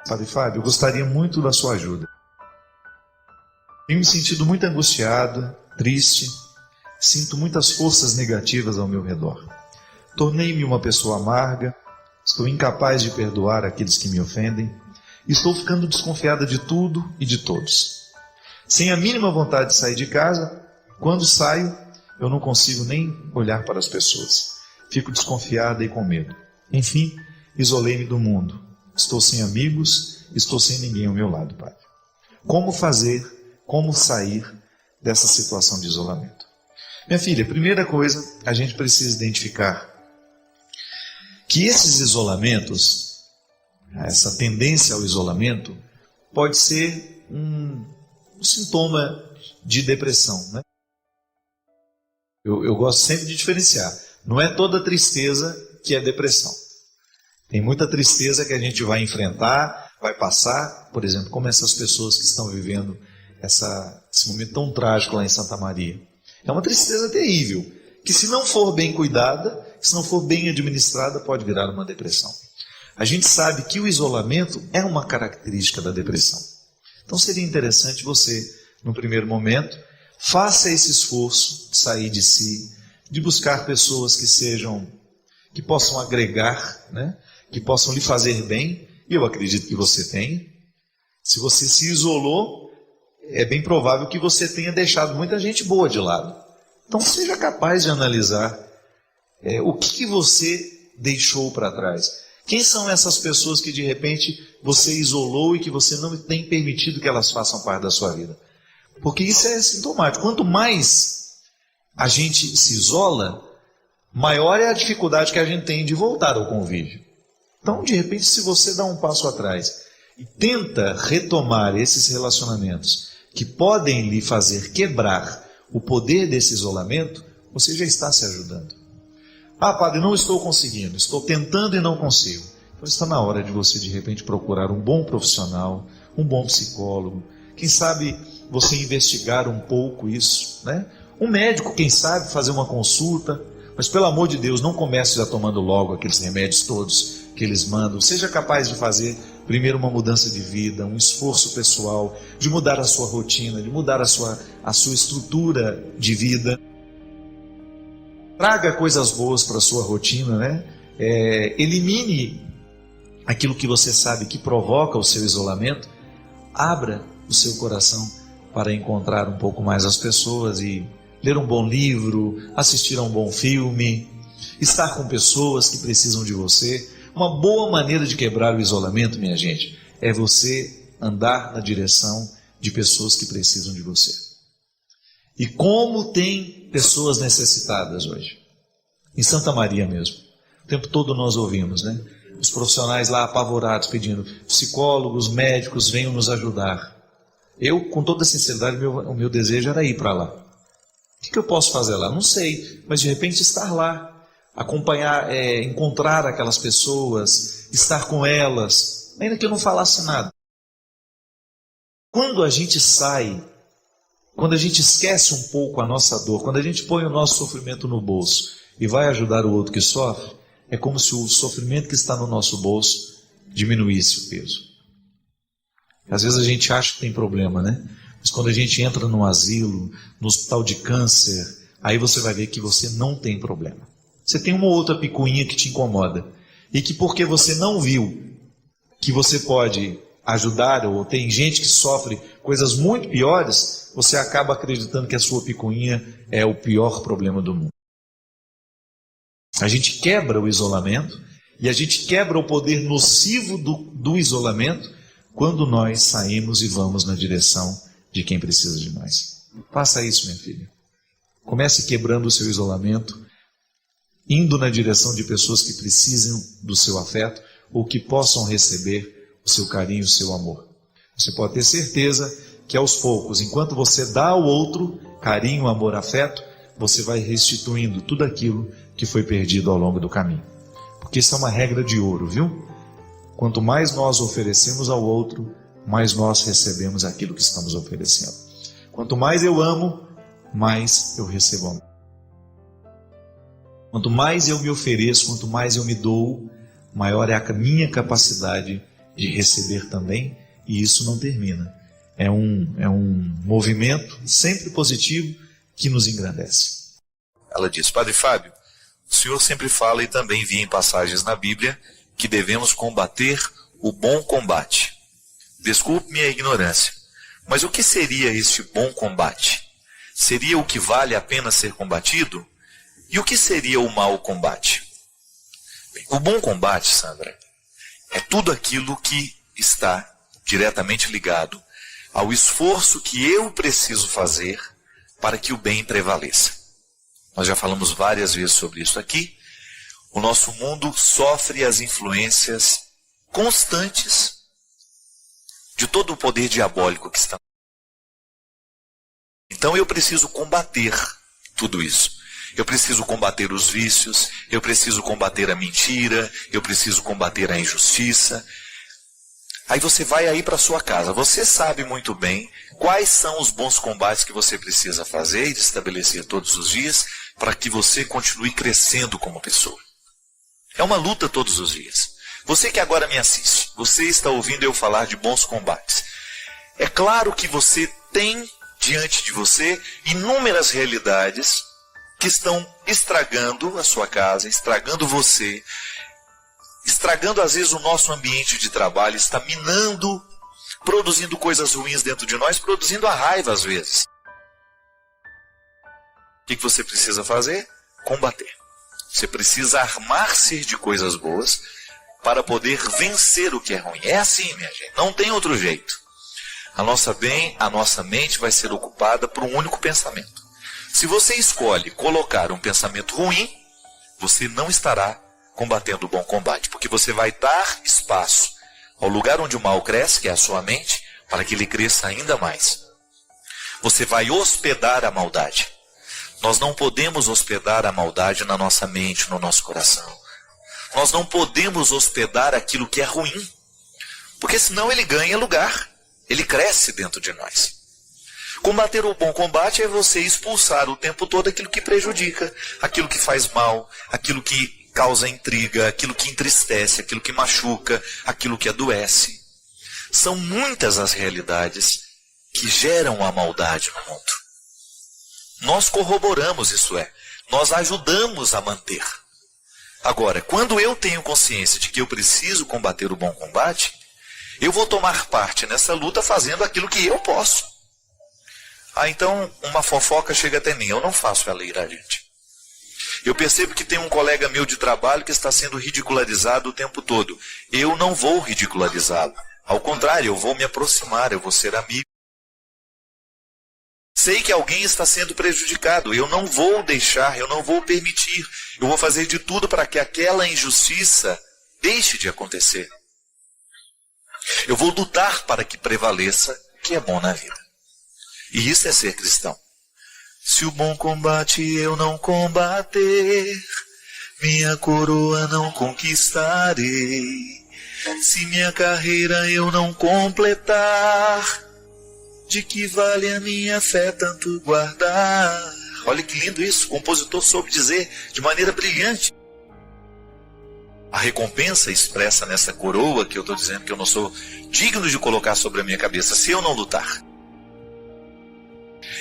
Sabe, Fábio, eu gostaria muito da sua ajuda. Tenho me sentido muito angustiado, triste, sinto muitas forças negativas ao meu redor. Tornei-me uma pessoa amarga, estou incapaz de perdoar aqueles que me ofendem, e estou ficando desconfiada de tudo e de todos. Sem a mínima vontade de sair de casa, quando saio, eu não consigo nem olhar para as pessoas. Fico desconfiada e com medo. Enfim, isolei-me do mundo. Estou sem amigos, estou sem ninguém ao meu lado, Padre. Como fazer, como sair dessa situação de isolamento? Minha filha, primeira coisa, a gente precisa identificar que esses isolamentos, essa tendência ao isolamento, pode ser um sintoma de depressão, né? Eu gosto sempre de diferenciar. Não é toda tristeza que é depressão. Tem muita tristeza que a gente vai enfrentar, vai passar, por exemplo, como essas pessoas que estão vivendo esse momento tão trágico lá em Santa Maria. É uma tristeza terrível, que se não for bem cuidada, se não for bem administrada, pode virar uma depressão. A gente sabe que o isolamento é uma característica da depressão. Então seria interessante você, no primeiro momento, faça esse esforço de sair de si, de buscar pessoas que possam agregar, né? Que possam lhe fazer bem, e eu acredito que você tem. Se você se isolou, é bem provável que você tenha deixado muita gente boa de lado. Então seja capaz de analisar o que você deixou para trás. Quem são essas pessoas que de repente você isolou e que você não tem permitido que elas façam parte da sua vida? Porque isso é sintomático. Quanto mais a gente se isola, maior é a dificuldade que a gente tem de voltar ao convívio. Então, de repente, se você dá um passo atrás e tenta retomar esses relacionamentos que podem lhe fazer quebrar o poder desse isolamento, você já está se ajudando. Ah, padre, não estou conseguindo, estou tentando e não consigo. Então está na hora de você, de repente, procurar um bom profissional, um bom psicólogo. Quem sabe você investigar um pouco isso, né? Um médico, quem sabe, fazer uma consulta. Mas, pelo amor de Deus, não comece já tomando logo aqueles remédios todos que eles mandam. Seja capaz de fazer primeiro uma mudança de vida, um esforço pessoal, de mudar a sua rotina, de mudar a sua estrutura de vida. Traga coisas boas para a sua rotina, né? Elimine aquilo que você sabe que provoca o seu isolamento. Abra o seu coração para encontrar um pouco mais as pessoas e ler um bom livro, assistir a um bom filme, estar com pessoas que precisam de você. Uma boa maneira de quebrar o isolamento, minha gente, é você andar na direção de pessoas que precisam de você. E como tem pessoas necessitadas hoje. Em Santa Maria mesmo. O tempo todo nós ouvimos, né? Os profissionais lá apavorados pedindo, psicólogos, médicos, venham nos ajudar. Eu, com toda sinceridade, o meu desejo era ir para lá. O que eu posso fazer lá? Não sei, mas de repente estar lá, acompanhar, encontrar aquelas pessoas, estar com elas, ainda que eu não falasse nada. Quando a gente sai, quando a gente esquece um pouco a nossa dor, quando a gente põe o nosso sofrimento no bolso e vai ajudar o outro que sofre, é como se o sofrimento que está no nosso bolso diminuísse o peso. Às vezes a gente acha que tem problema, né? Mas quando a gente entra num asilo, no hospital de câncer, aí você vai ver que você não tem problema. Você tem uma ou outra picuinha que te incomoda. E que porque você não viu que você pode ajudar, ou tem gente que sofre coisas muito piores, você acaba acreditando que a sua picuinha é o pior problema do mundo. A gente quebra o isolamento e a gente quebra o poder nocivo do isolamento quando nós saímos e vamos na direção de quem precisa de nós. Faça isso, minha filha. Comece quebrando o seu isolamento, indo na direção de pessoas que precisam do seu afeto ou que possam receber o seu carinho, o seu amor. Você pode ter certeza que aos poucos, enquanto você dá ao outro carinho, amor, afeto, você vai restituindo tudo aquilo que foi perdido ao longo do caminho. Porque isso é uma regra de ouro, viu? Quanto mais nós oferecemos ao outro, mais nós recebemos aquilo que estamos oferecendo. Quanto mais eu amo, mais eu recebo amor. Quanto mais eu me ofereço, quanto mais eu me dou, maior é a minha capacidade de receber também, e isso não termina. É um movimento sempre positivo que nos engrandece. Ela diz: Padre Fábio, o senhor sempre fala e também vi em passagens na Bíblia que devemos combater o bom combate. Desculpe-me a ignorância, mas o que seria este bom combate? Seria o que vale a pena ser combatido? E o que seria o mau combate? Bem, o bom combate, Sandra, é tudo aquilo que está diretamente ligado ao esforço que eu preciso fazer para que o bem prevaleça. Nós já falamos várias vezes sobre isso aqui. O nosso mundo sofre as influências constantes de todo o poder diabólico que está. Então eu preciso combater tudo isso. Eu preciso combater os vícios, eu preciso combater a mentira, eu preciso combater a injustiça. Aí você vai aí para sua casa, você sabe muito bem quais são os bons combates que você precisa fazer e estabelecer todos os dias para que você continue crescendo como pessoa. É uma luta todos os dias. Você que agora me assiste, você está ouvindo eu falar de bons combates. É claro que você tem diante de você inúmeras realidades que estão estragando a sua casa, estragando você, estragando às vezes o nosso ambiente de trabalho, está minando, produzindo coisas ruins dentro de nós, produzindo a raiva às vezes. O que você precisa fazer? Combater. Você precisa armar-se de coisas boas para poder vencer o que é ruim. É assim, minha gente, não tem outro jeito. A nossa mente vai ser ocupada por um único pensamento. Se você escolhe colocar um pensamento ruim, você não estará combatendo o bom combate, porque você vai dar espaço ao lugar onde o mal cresce, que é a sua mente, para que ele cresça ainda mais. Você vai hospedar a maldade. Nós não podemos hospedar a maldade na nossa mente, no nosso coração. Nós não podemos hospedar aquilo que é ruim, porque senão ele ganha lugar, ele cresce dentro de nós. Combater o bom combate é você expulsar o tempo todo aquilo que prejudica, aquilo que faz mal, aquilo que causa intriga, aquilo que entristece, aquilo que machuca, aquilo que adoece. São muitas as realidades que geram a maldade no mundo. Nós corroboramos, isso é, nós ajudamos a manter. Agora, quando eu tenho consciência de que eu preciso combater o bom combate, eu vou tomar parte nessa luta fazendo aquilo que eu posso. Então uma fofoca chega até mim, eu não faço ela ir adiante. Eu percebo que tem um colega meu de trabalho que está sendo ridicularizado o tempo todo. Eu não vou ridicularizá-lo. Ao contrário, eu vou me aproximar, eu vou ser amigo. Sei que alguém está sendo prejudicado, eu não vou deixar, eu não vou permitir. Eu vou fazer de tudo para que aquela injustiça deixe de acontecer. Eu vou lutar para que prevaleça o que é bom na vida. E isso é ser cristão. Se o bom combate eu não combater, minha coroa não conquistarei. Se minha carreira eu não completar, de que vale a minha fé tanto guardar? Olha que lindo isso, o compositor soube dizer de maneira brilhante. A recompensa expressa nessa coroa que eu estou dizendo que eu não sou digno de colocar sobre a minha cabeça se eu não lutar.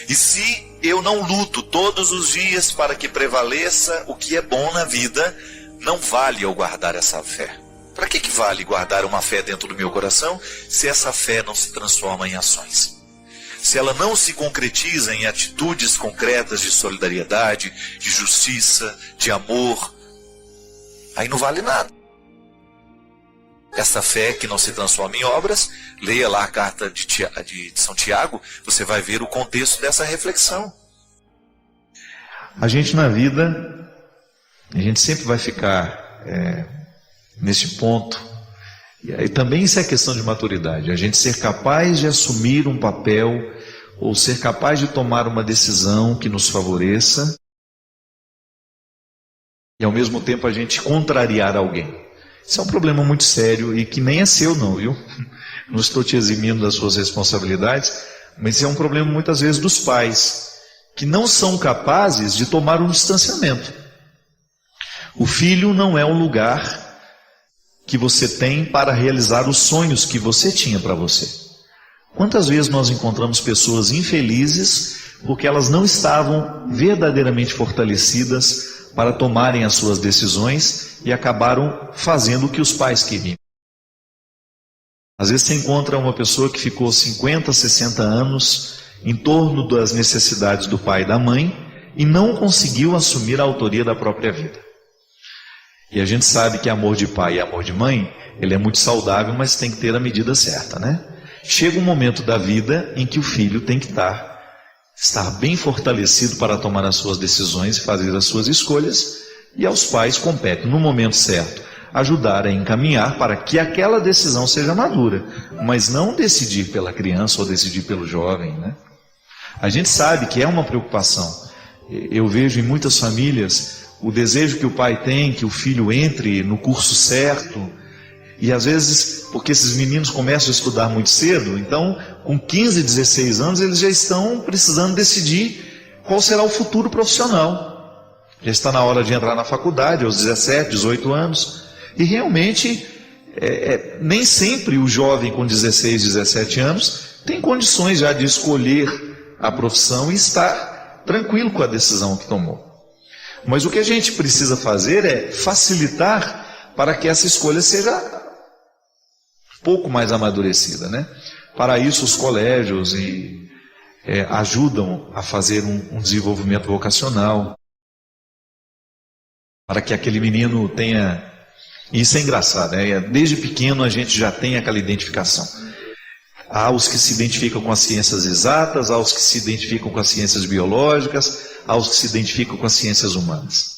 E se eu não luto todos os dias para que prevaleça o que é bom na vida, não vale eu guardar essa fé. Para que vale guardar uma fé dentro do meu coração se essa fé não se transforma em ações? Se ela não se concretiza em atitudes concretas de solidariedade, de justiça, de amor, aí não vale nada. Essa fé que não se transforma em obras, leia lá a carta de São Tiago, você vai ver o contexto dessa reflexão. A gente na vida, a gente sempre vai ficar nesse ponto. E aí também isso é questão de maturidade. A gente ser capaz de assumir um papel ou ser capaz de tomar uma decisão que nos favoreça e ao mesmo tempo a gente contrariar alguém. Isso é um problema muito sério e que nem é seu não, viu? Não estou te eximindo das suas responsabilidades, mas isso é um problema muitas vezes dos pais, que não são capazes de tomar um distanciamento. O filho não é um lugar que você tem para realizar os sonhos que você tinha para você. Quantas vezes nós encontramos pessoas infelizes porque elas não estavam verdadeiramente fortalecidas para tomarem as suas decisões e acabaram fazendo o que os pais queriam. Às vezes você encontra uma pessoa que ficou 50, 60 anos em torno das necessidades do pai e da mãe e não conseguiu assumir a autoria da própria vida. E a gente sabe que amor de pai e amor de mãe, ele é muito saudável, mas tem que ter a medida certa, né? Chega um momento da vida em que o filho tem que estar bem fortalecido para tomar as suas decisões e fazer as suas escolhas, e aos pais compete, no momento certo, ajudar a encaminhar para que aquela decisão seja madura, mas não decidir pela criança ou decidir pelo jovem, né? A gente sabe que é uma preocupação. Eu vejo em muitas famílias o desejo que o pai tem que o filho entre no curso certo, e às vezes, porque esses meninos começam a estudar muito cedo, então com 15, 16 anos eles já estão precisando decidir qual será o futuro profissional. Já está na hora de entrar na faculdade aos 17, 18 anos, e realmente nem sempre o jovem com 16, 17 anos tem condições já de escolher a profissão e estar tranquilo com a decisão que tomou. Mas o que a gente precisa fazer é facilitar para que essa escolha seja um pouco mais amadurecida, né? Para isso os colégios ajudam a fazer um desenvolvimento vocacional, para que aquele menino tenha... Isso é engraçado, né? Desde pequeno a gente já tem aquela identificação. Há os que se identificam com as ciências exatas, há os que se identificam com as ciências biológicas, há os que se identificam com as ciências humanas.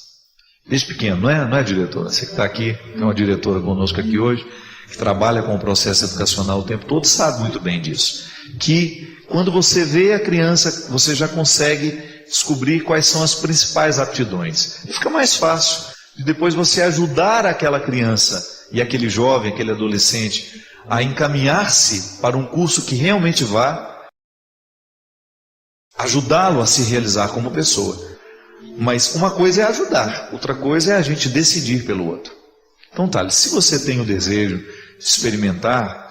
Desde pequeno, não é, diretora? Você que está aqui, é uma diretora conosco aqui hoje, que trabalha com o processo educacional o tempo todo, sabe muito bem disso. Que quando você vê a criança, você já consegue descobrir quais são as principais aptidões. E fica mais fácil de depois você ajudar aquela criança e aquele jovem, aquele adolescente, a encaminhar-se para um curso que realmente vá ajudá-lo a se realizar como pessoa. Mas uma coisa é ajudar, outra coisa é a gente decidir pelo outro. Então, Thales, se você tem o desejo de experimentar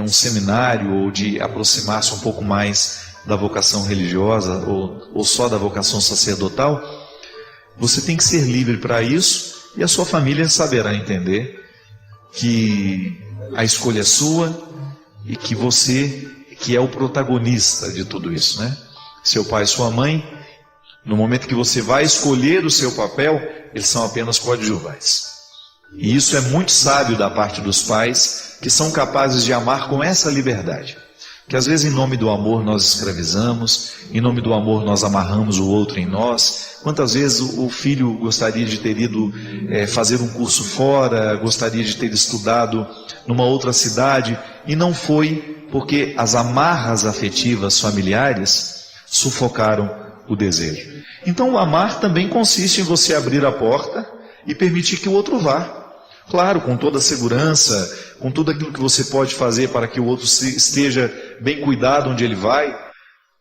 um seminário ou de aproximar-se um pouco mais da vocação religiosa ou só da vocação sacerdotal, você tem que ser livre para isso e a sua família saberá entender que a escolha é sua e que você que é o protagonista de tudo isso, né? Seu pai e sua mãe, no momento que você vai escolher o seu papel, eles são apenas coadjuvantes. E isso é muito sábio da parte dos pais, que são capazes de amar com essa liberdade. Que às vezes em nome do amor nós escravizamos, em nome do amor nós amarramos o outro em nós. Quantas vezes o filho gostaria de ter ido fazer um curso fora, gostaria de ter estudado numa outra cidade, e não foi porque as amarras afetivas familiares sufocaram o desejo. Então o amar também consiste em você abrir a porta e permitir que o outro vá. Claro, com toda a segurança, com tudo aquilo que você pode fazer para que o outro esteja bem cuidado onde ele vai.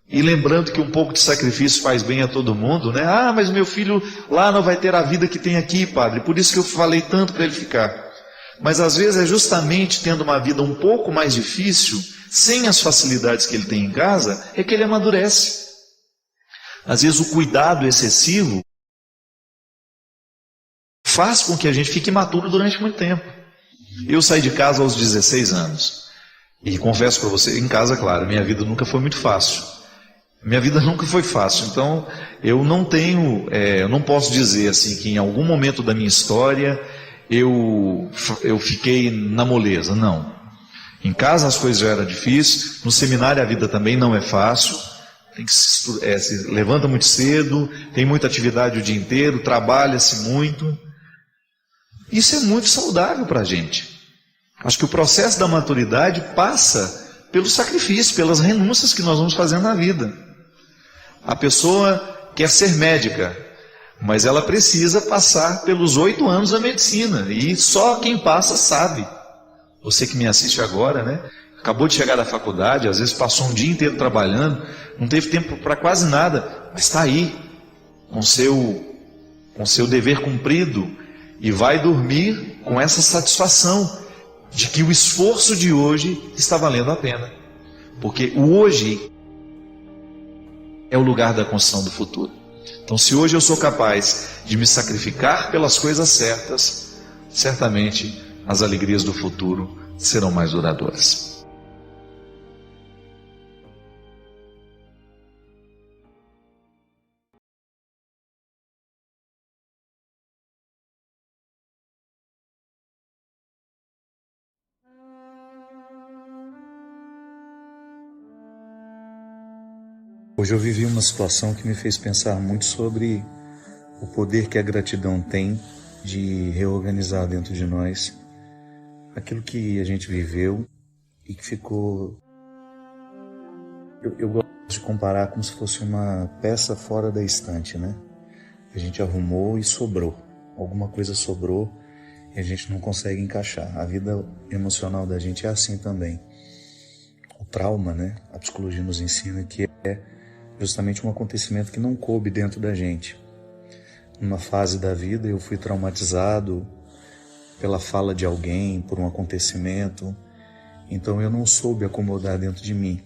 E lembrando que um pouco de sacrifício faz bem a todo mundo, né? Ah, mas meu filho lá não vai ter a vida que tem aqui, padre, por isso que eu falei tanto para ele ficar. Mas às vezes é justamente tendo uma vida um pouco mais difícil, sem as facilidades que ele tem em casa, é que ele amadurece. Às vezes o cuidado excessivo faz com que a gente fique imaturo durante muito tempo. Eu saí de casa aos 16 anos. E confesso para você, em casa, claro, minha vida nunca foi muito fácil. Minha vida nunca foi fácil. Então, eu não posso dizer assim que em algum momento da minha história eu fiquei na moleza. Não. Em casa as coisas já eram difíceis. No seminário a vida também não é fácil. Tem que se levanta muito cedo, tem muita atividade o dia inteiro, trabalha-se muito. Isso é muito saudável para a gente. Acho que o processo da maturidade passa pelo sacrifício, pelas renúncias que nós vamos fazendo na vida. A pessoa quer ser médica, mas ela precisa passar pelos 8 anos da medicina, e só quem passa sabe. Você que me assiste agora, né? Acabou de chegar da faculdade, às vezes passou um dia inteiro trabalhando, não teve tempo para quase nada, mas está aí, com seu dever cumprido, e vai dormir com essa satisfação de que o esforço de hoje está valendo a pena. Porque o hoje é o lugar da construção do futuro. Então, se hoje eu sou capaz de me sacrificar pelas coisas certas, certamente as alegrias do futuro serão mais duradouras. Hoje eu vivi uma situação que me fez pensar muito sobre o poder que a gratidão tem de reorganizar dentro de nós aquilo que a gente viveu e que ficou... Eu gosto de comparar como se fosse uma peça fora da estante, né? A gente arrumou e sobrou. Alguma coisa sobrou e a gente não consegue encaixar. A vida emocional da gente é assim também. O trauma, né? A psicologia nos ensina que é justamente um acontecimento que não coube dentro da gente. Numa fase da vida eu fui traumatizado pela fala de alguém, por um acontecimento. Então eu não soube acomodar dentro de mim.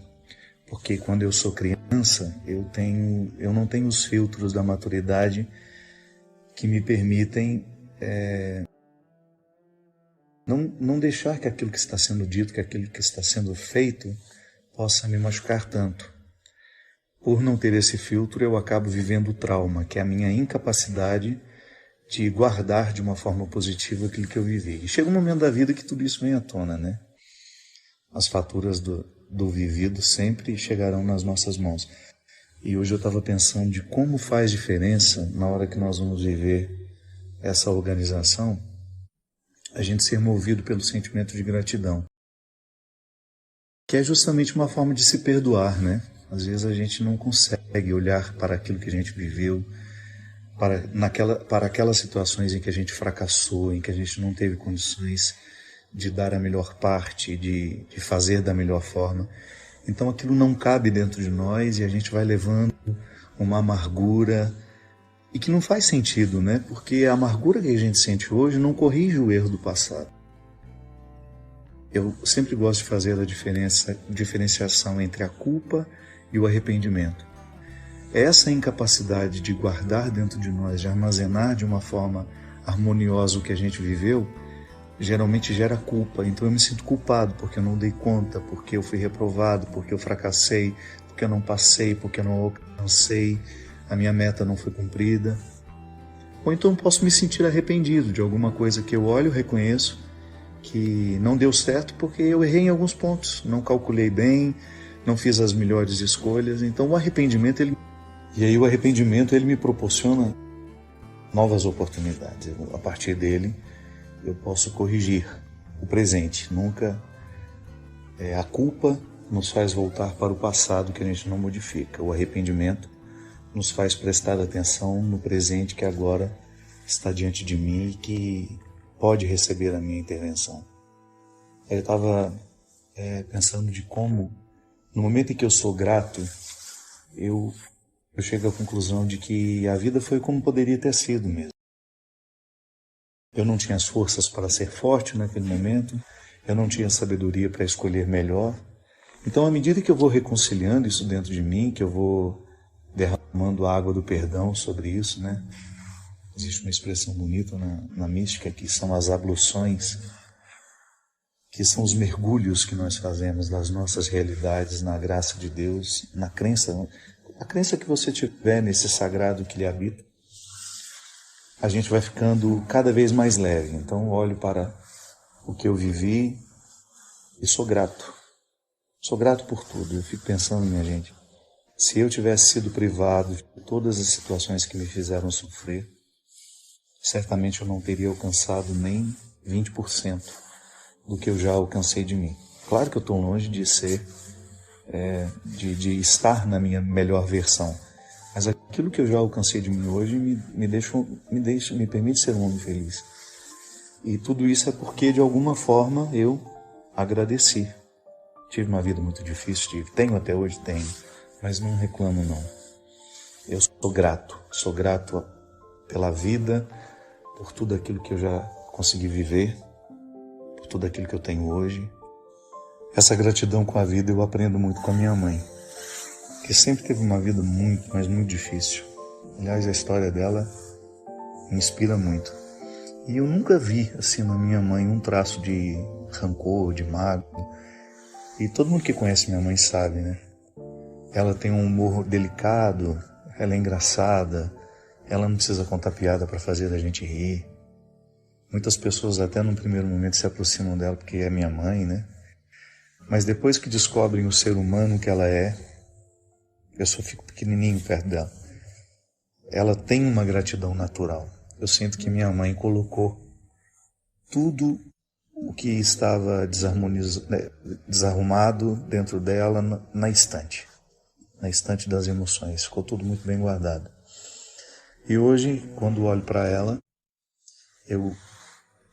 Porque quando eu sou criança, eu não tenho os filtros da maturidade que me permitem não deixar que aquilo que está sendo dito, que aquilo que está sendo feito, possa me machucar tanto. Por não ter esse filtro, eu acabo vivendo o trauma, que é a minha incapacidade de guardar de uma forma positiva aquilo que eu vivi. E chega um momento da vida que tudo isso vem à tona, né? As faturas do vivido sempre chegarão nas nossas mãos. E hoje eu estava pensando de como faz diferença, na hora que nós vamos viver essa organização, a gente ser movido pelo sentimento de gratidão. Que é justamente uma forma de se perdoar, né? Às vezes a gente não consegue olhar para aquilo que a gente viveu, para aquelas situações em que a gente fracassou, em que a gente não teve condições de dar a melhor parte, de fazer da melhor forma. Então aquilo não cabe dentro de nós e a gente vai levando uma amargura e que não faz sentido, né? Porque a amargura que a gente sente hoje não corrige o erro do passado. Eu sempre gosto de fazer a diferenciação entre a culpa e o arrependimento. Essa incapacidade de guardar dentro de nós, de armazenar de uma forma harmoniosa o que a gente viveu, geralmente gera culpa. Então eu me sinto culpado porque eu não dei conta, porque eu fui reprovado, porque eu fracassei, porque eu não passei, porque eu não alcancei, a minha meta não foi cumprida. Ou então eu posso me sentir arrependido de alguma coisa que eu olho, reconheço que não deu certo porque eu errei em alguns pontos, não calculei bem, não fiz as melhores escolhas. Então o arrependimento, o arrependimento me proporciona novas oportunidades. A partir dele eu posso corrigir o presente. Nunca a culpa nos faz voltar para o passado que a gente não modifica. O arrependimento nos faz prestar atenção no presente que agora está diante de mim e que pode receber a minha intervenção. Eu estava pensando de como, no momento em que eu sou grato, eu chego à conclusão de que a vida foi como poderia ter sido mesmo. Eu não tinha as forças para ser forte naquele momento, eu não tinha sabedoria para escolher melhor. Então, à medida que eu vou reconciliando isso dentro de mim, que eu vou derramando a água do perdão sobre isso, né? Existe uma expressão bonita na mística que são as abluções, que são os mergulhos que nós fazemos das nossas realidades na graça de Deus, na crença, a crença que você tiver nesse sagrado que lhe habita. A gente vai ficando cada vez mais leve. Então olho para o que eu vivi e sou grato. Sou grato por tudo. Eu fico pensando, minha gente, se eu tivesse sido privado de todas as situações que me fizeram sofrer, certamente eu não teria alcançado nem 20% do que eu já alcancei de mim. Claro que eu estou longe de ser, de estar na minha melhor versão. Mas aquilo que eu já alcancei de mim hoje me permite ser um homem feliz. E tudo isso é porque, de alguma forma, eu agradeci. Tive uma vida muito difícil, tenho até hoje, mas não reclamo não. Eu sou grato pela vida, por tudo aquilo que eu já consegui viver, por tudo aquilo que eu tenho hoje. Essa gratidão com a vida eu aprendo muito com a minha mãe, que sempre teve uma vida muito, mas muito difícil. Aliás, a história dela me inspira muito. E eu nunca vi, assim, na minha mãe um traço de rancor, de mágoa. E todo mundo que conhece minha mãe sabe, né? Ela tem um humor delicado, ela é engraçada, ela não precisa contar piada para fazer a gente rir. Muitas pessoas até num primeiro momento se aproximam dela porque é minha mãe, né? Mas depois que descobrem o ser humano que ela é, eu só fico pequenininho perto dela. Ela tem uma gratidão natural. Eu sinto que minha mãe colocou tudo o que estava desarrumado dentro dela na estante das emoções. Ficou tudo muito bem guardado. E hoje, quando olho para ela, eu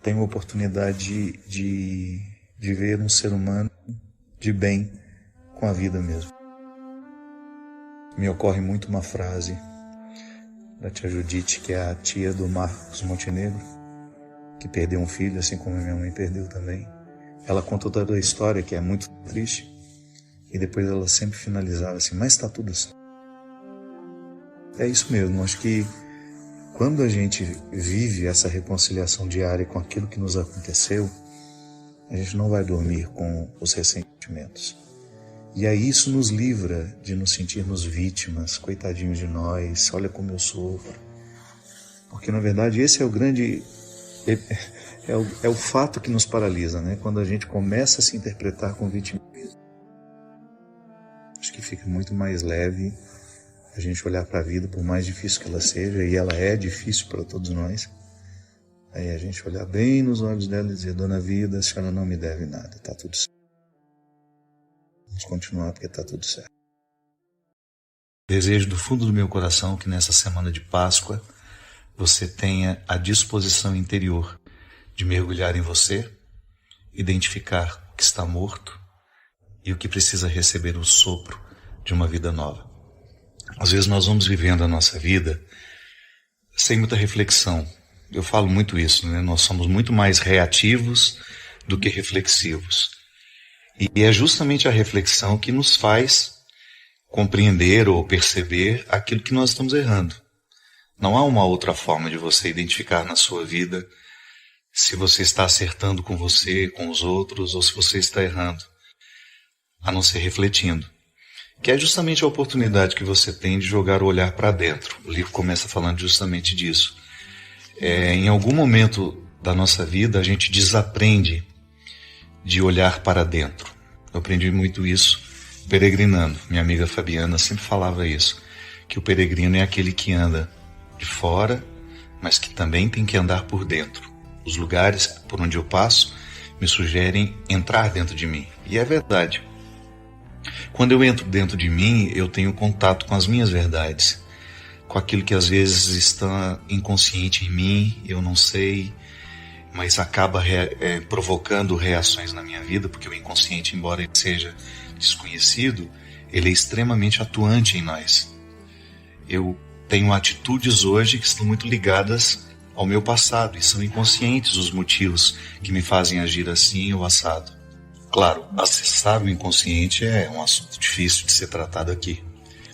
tenho a oportunidade de ver um ser humano de bem com a vida mesmo. Me ocorre muito uma frase da tia Judite, que é a tia do Marcos Montenegro, que perdeu um filho, assim como minha mãe perdeu também. Ela contou toda a história, que é muito triste, e depois ela sempre finalizava assim, mas está tudo certo. É isso mesmo, acho que quando a gente vive essa reconciliação diária com aquilo que nos aconteceu, a gente não vai dormir com os ressentimentos. E aí isso nos livra de nos sentirmos vítimas, coitadinhos de nós, olha como eu sofro. Porque na verdade esse é o grande, é o fato que nos paralisa, né? Quando a gente começa a se interpretar com vitimismo. Acho que fica muito mais leve a gente olhar para a vida, por mais difícil que ela seja, e ela é difícil para todos nós. Aí a gente olhar bem nos olhos dela e dizer, dona vida, a senhora não me deve nada, tá tudo certo. Vamos continuar porque está tudo certo. Desejo do fundo do meu coração que nessa semana de Páscoa você tenha a disposição interior de mergulhar em você, identificar o que está morto e o que precisa receber o sopro de uma vida nova. Às vezes nós vamos vivendo a nossa vida sem muita reflexão. Eu falo muito isso, né? Nós somos muito mais reativos do que reflexivos. E é justamente a reflexão que nos faz compreender ou perceber aquilo que nós estamos errando. Não há uma outra forma de você identificar na sua vida se você está acertando com você, com os outros, ou se você está errando, a não ser refletindo. Que é justamente a oportunidade que você tem de jogar o olhar para dentro. O livro começa falando justamente disso. Em algum momento da nossa vida, a gente desaprende de olhar para dentro. Eu aprendi muito isso peregrinando. Minha amiga Fabiana sempre falava isso, que o peregrino é aquele que anda de fora, mas que também tem que andar por dentro. Os lugares por onde eu passo me sugerem entrar dentro de mim. E é verdade. Quando eu entro dentro de mim, eu tenho contato com as minhas verdades, com aquilo que às vezes está inconsciente em mim, eu não sei, mas acaba provocando reações na minha vida, porque o inconsciente, embora ele seja desconhecido, ele é extremamente atuante em nós. Eu tenho atitudes hoje que estão muito ligadas ao meu passado, e são inconscientes os motivos que me fazem agir assim ou assado. Claro, acessar o inconsciente é um assunto difícil de ser tratado aqui.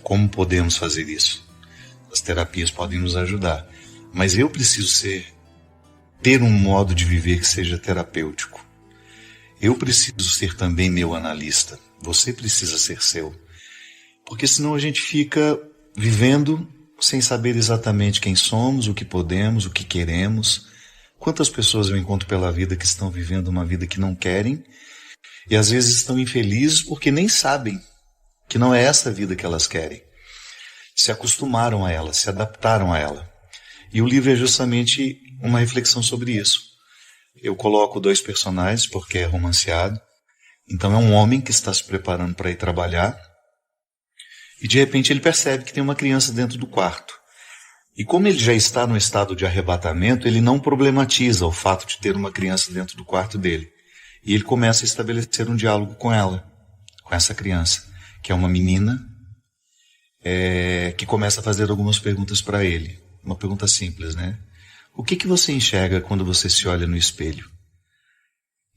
Como podemos fazer isso? As terapias podem nos ajudar, mas eu preciso ter um modo de viver que seja terapêutico. Eu preciso ser também meu analista. Você precisa ser seu. Porque senão a gente fica vivendo sem saber exatamente quem somos, o que podemos, o que queremos. Quantas pessoas eu encontro pela vida que estão vivendo uma vida que não querem e às vezes estão infelizes porque nem sabem que não é essa vida que elas querem. Se acostumaram a ela, se adaptaram a ela. E o livro é justamente uma reflexão sobre isso. Eu coloco 2 personagens porque é romanceado. Então é um homem que está se preparando para ir trabalhar e de repente ele percebe que tem uma criança dentro do quarto. E como ele já está no estado de arrebatamento, ele não problematiza o fato de ter uma criança dentro do quarto dele. E ele começa a estabelecer um diálogo com ela, com essa criança, que é uma menina, que começa a fazer algumas perguntas para ele. Uma pergunta simples, né? O que você enxerga quando você se olha no espelho?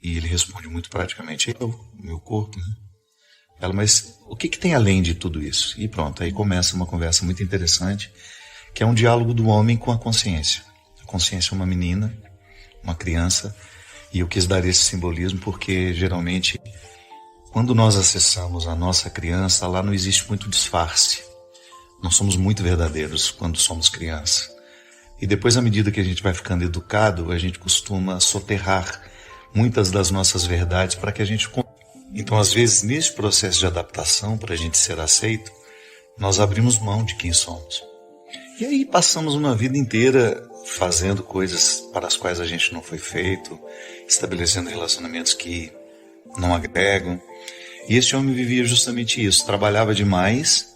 E ele responde muito praticamente: meu corpo, né? Ela: mas o que tem além de tudo isso? E pronto, aí começa uma conversa muito interessante, que é um diálogo do homem com a consciência. A consciência é uma menina, uma criança, e eu quis dar esse simbolismo porque geralmente, quando nós acessamos a nossa criança, lá não existe muito disfarce. Nós somos muito verdadeiros quando somos criança. E depois, à medida que a gente vai ficando educado, a gente costuma soterrar muitas das nossas verdades para que a gente... Então, às vezes, nesse processo de adaptação, para a gente ser aceito, nós abrimos mão de quem somos. E aí passamos uma vida inteira fazendo coisas para as quais a gente não foi feito, estabelecendo relacionamentos que não agregam. E esse homem vivia justamente isso, trabalhava demais,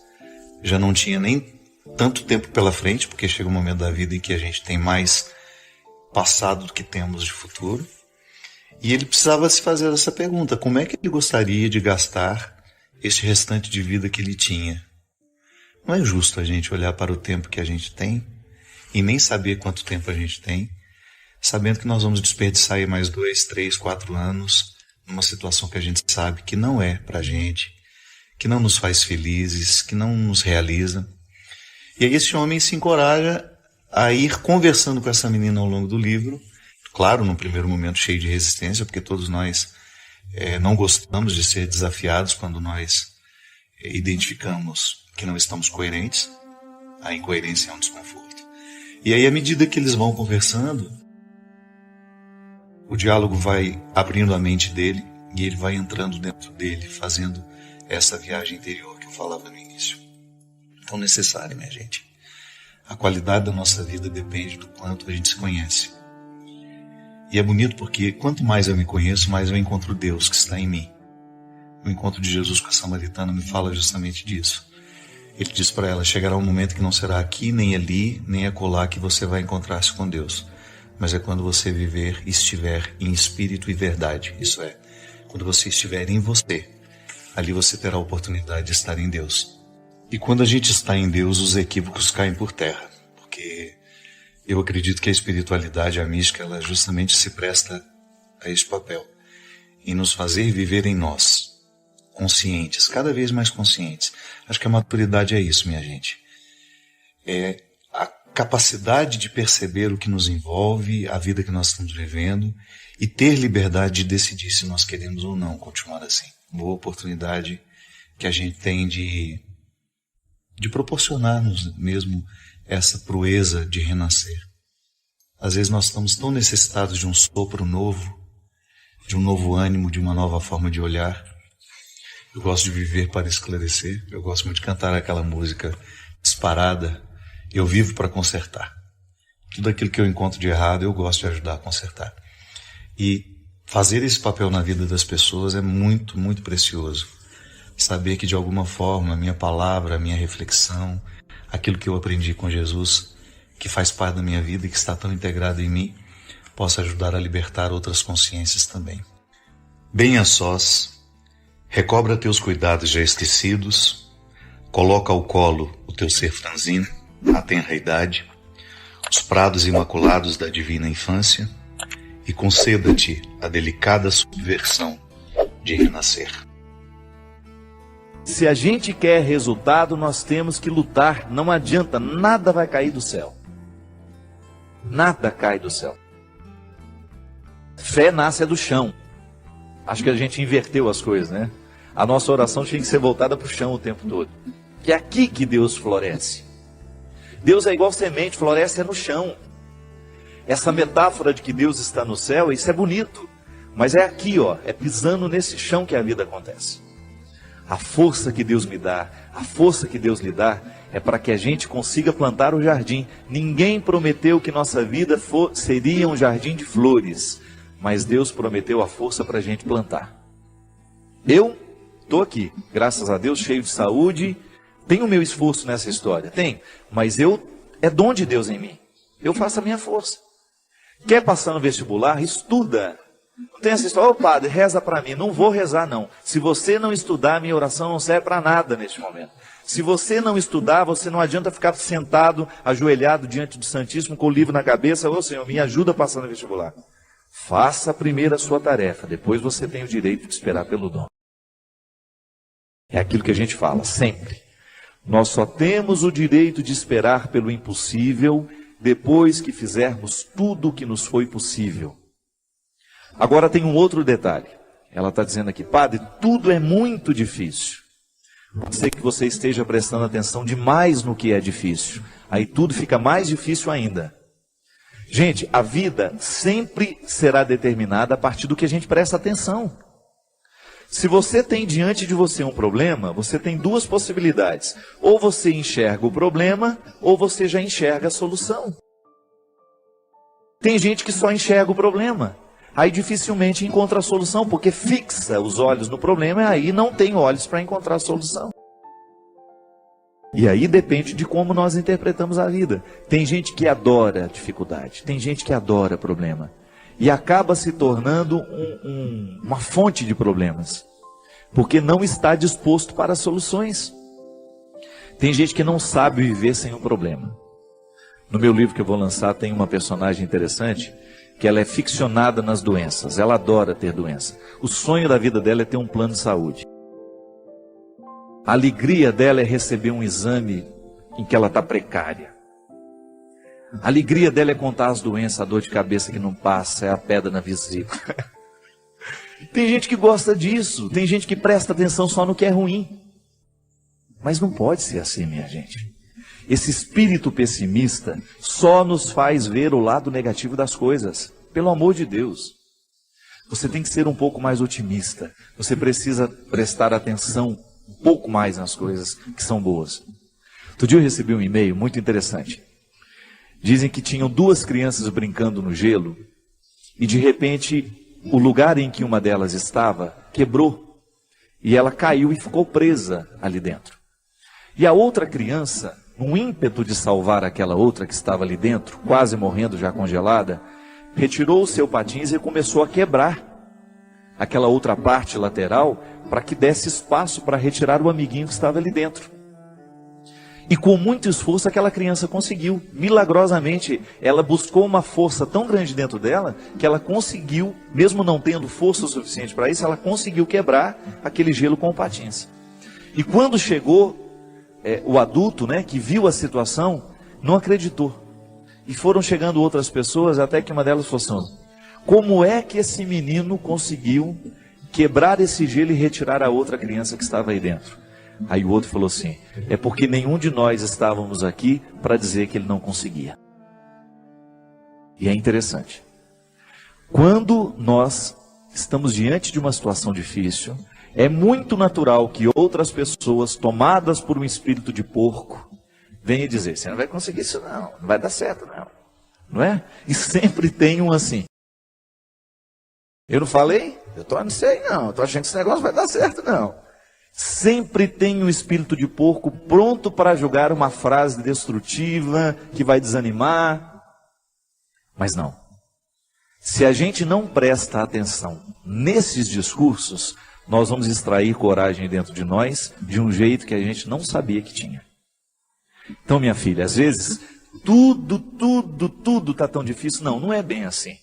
já não tinha nem tanto tempo pela frente, porque chega um momento da vida em que a gente tem mais passado do que temos de futuro. E ele precisava se fazer essa pergunta: como é que ele gostaria de gastar este restante de vida que ele tinha? Não é justo a gente olhar para o tempo que a gente tem e nem saber quanto tempo a gente tem, sabendo que nós vamos desperdiçar aí mais 2, 3, 4 anos numa situação que a gente sabe que não é pra gente, que não nos faz felizes, que não nos realiza. E aí esse homem se encoraja a ir conversando com essa menina ao longo do livro, claro, no primeiro momento cheio de resistência, porque todos nós não gostamos de ser desafiados quando nós identificamos que não estamos coerentes. A incoerência é um desconforto. E aí, à medida que eles vão conversando, o diálogo vai abrindo a mente dele e ele vai entrando dentro dele, fazendo essa viagem interior que eu falava no início. Tão necessária, minha gente. A qualidade da nossa vida depende do quanto a gente se conhece. E é bonito porque quanto mais eu me conheço, mais eu encontro Deus que está em mim. O encontro de Jesus com a samaritana me fala justamente disso. Ele diz para ela: chegará um momento que não será aqui, nem ali, nem acolá que você vai encontrar-se com Deus. Mas é quando você viver e estiver em espírito e verdade. Isso é, quando você estiver em você, ali você terá a oportunidade de estar em Deus. E quando a gente está em Deus, os equívocos caem por terra. Porque eu acredito que a espiritualidade, a mística, ela justamente se presta a esse papel. Em nos fazer viver em nós, conscientes, cada vez mais conscientes. Acho que a maturidade é isso, minha gente. É a capacidade de perceber o que nos envolve, a vida que nós estamos vivendo e ter liberdade de decidir se nós queremos ou não continuar assim. Boa oportunidade que a gente tem de proporcionar-nos mesmo essa proeza de renascer. Às vezes nós estamos tão necessitados de um sopro novo, de um novo ânimo, de uma nova forma de olhar. Eu gosto de viver para esclarecer, eu gosto muito de cantar aquela música disparada: eu vivo para consertar. Tudo aquilo que eu encontro de errado, eu gosto de ajudar a consertar. E fazer esse papel na vida das pessoas é muito, muito precioso. Saber que de alguma forma a minha palavra, a minha reflexão, aquilo que eu aprendi com Jesus, que faz parte da minha vida e que está tão integrado em mim, possa ajudar a libertar outras consciências também. Bem a sós, recobra teus cuidados já esquecidos, coloca ao colo o teu ser franzino, a tenra idade, os prados imaculados da divina infância, e conceda-te a delicada subversão de renascer. Se a gente quer resultado, nós temos que lutar. Não adianta, nada vai cair do céu. Nada cai do céu. Fé nasce do chão. Acho que a gente inverteu as coisas, né? A nossa oração tinha que ser voltada para o chão o tempo todo. Que é aqui que Deus floresce. Deus é igual semente, floresce no chão. Essa metáfora de que Deus está no céu, isso é bonito. Mas é aqui, ó, é pisando nesse chão que a vida acontece. A força que Deus me dá, a força que Deus lhe dá, é para que a gente consiga plantar o jardim. Ninguém prometeu que nossa vida seria um jardim de flores, mas Deus prometeu a força para a gente plantar. Eu estou aqui, graças a Deus, cheio de saúde, tenho o meu esforço nessa história, tem, mas é dom de Deus em mim. Eu faço a minha força. Quer passar no vestibular? Estuda. Não tem essa história: ô padre, reza para mim. Não vou rezar, não. Se você não estudar, minha oração não serve para nada neste momento. Se você não estudar, você não adianta ficar sentado, ajoelhado diante do Santíssimo, com o livro na cabeça: ô Senhor, me ajuda a passar no vestibular. Faça primeiro a sua tarefa, depois você tem o direito de esperar pelo dom. É aquilo que a gente fala sempre. Nós só temos o direito de esperar pelo impossível depois que fizermos tudo o que nos foi possível. Agora tem um outro detalhe. Ela está dizendo aqui, padre, tudo é muito difícil. Pode ser que você esteja prestando atenção demais no que é difícil. Aí tudo fica mais difícil ainda. Gente, a vida sempre será determinada a partir do que a gente presta atenção. Se você tem diante de você um problema, você tem duas possibilidades. Ou você enxerga o problema, ou você já enxerga a solução. Tem gente que só enxerga o problema. Aí dificilmente encontra a solução, porque fixa os olhos no problema e aí não tem olhos para encontrar a solução. E aí depende de como nós interpretamos a vida. Tem gente que adora dificuldade, tem gente que adora problema. E acaba se tornando uma fonte de problemas. Porque não está disposto para soluções. Tem gente que não sabe viver sem um problema. No meu livro que eu vou lançar tem uma personagem interessante, que ela é ficcionada nas doenças. Ela adora ter doença. O sonho da vida dela é ter um plano de saúde. A alegria dela é receber um exame em que ela está precária. A alegria dela é contar as doenças, a dor de cabeça que não passa, é a pedra na vesícula. Tem gente que gosta disso, tem gente que presta atenção só no que é ruim. Mas não pode ser assim, minha gente. Esse espírito pessimista só nos faz ver o lado negativo das coisas. Pelo amor de Deus. Você tem que ser um pouco mais otimista. Você precisa prestar atenção um pouco mais nas coisas que são boas. Outro dia eu recebi um e-mail muito interessante. Dizem que tinham duas crianças brincando no gelo e de repente o lugar em que uma delas estava quebrou e ela caiu e ficou presa ali dentro. E a outra criança, num ímpeto de salvar aquela outra que estava ali dentro, quase morrendo já congelada, retirou o seu patins e começou a quebrar aquela outra parte lateral para que desse espaço para retirar o amiguinho que estava ali dentro. E com muito esforço aquela criança conseguiu. Milagrosamente, ela buscou uma força tão grande dentro dela que ela conseguiu, mesmo não tendo força o suficiente para isso, ela conseguiu quebrar aquele gelo com o patins. E quando chegou o adulto, que viu a situação, não acreditou. E foram chegando outras pessoas, até que uma delas falou assim: como é que esse menino conseguiu quebrar esse gelo e retirar a outra criança que estava aí dentro? Aí o outro falou assim: é porque nenhum de nós estávamos aqui para dizer que ele não conseguia. E é interessante. Quando nós estamos diante de uma situação difícil, é muito natural que outras pessoas, tomadas por um espírito de porco, venham dizer: você não vai conseguir isso não vai dar certo não. Não é? E sempre tem um assim: eu não falei? Eu não sei não, estou achando que esse negócio vai dar certo não. Sempre tem um espírito de porco pronto para julgar uma frase destrutiva, que vai desanimar. Mas não. Se a gente não presta atenção nesses discursos, nós vamos extrair coragem dentro de nós de um jeito que a gente não sabia que tinha. Então, minha filha, às vezes, tudo está tão difícil. Não, não é bem assim.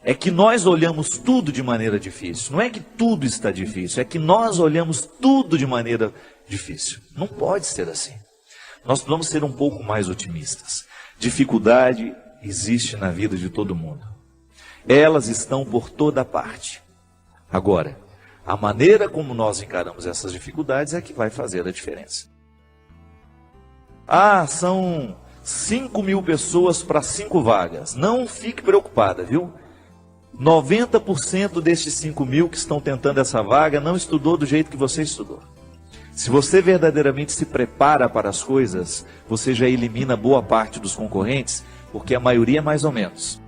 É que nós olhamos tudo de maneira difícil. Não é que tudo está difícil, é que nós olhamos tudo de maneira difícil. Não pode ser assim. Nós precisamos ser um pouco mais otimistas. Dificuldade existe na vida de todo mundo. Elas estão por toda parte. Agora, a maneira como nós encaramos essas dificuldades é que vai fazer a diferença. São 5.000 pessoas para 5 vagas. Não fique preocupada, viu? 90% destes 5.000 que estão tentando essa vaga não estudou do jeito que você estudou. Se você verdadeiramente se prepara para as coisas, você já elimina boa parte dos concorrentes, porque a maioria é mais ou menos.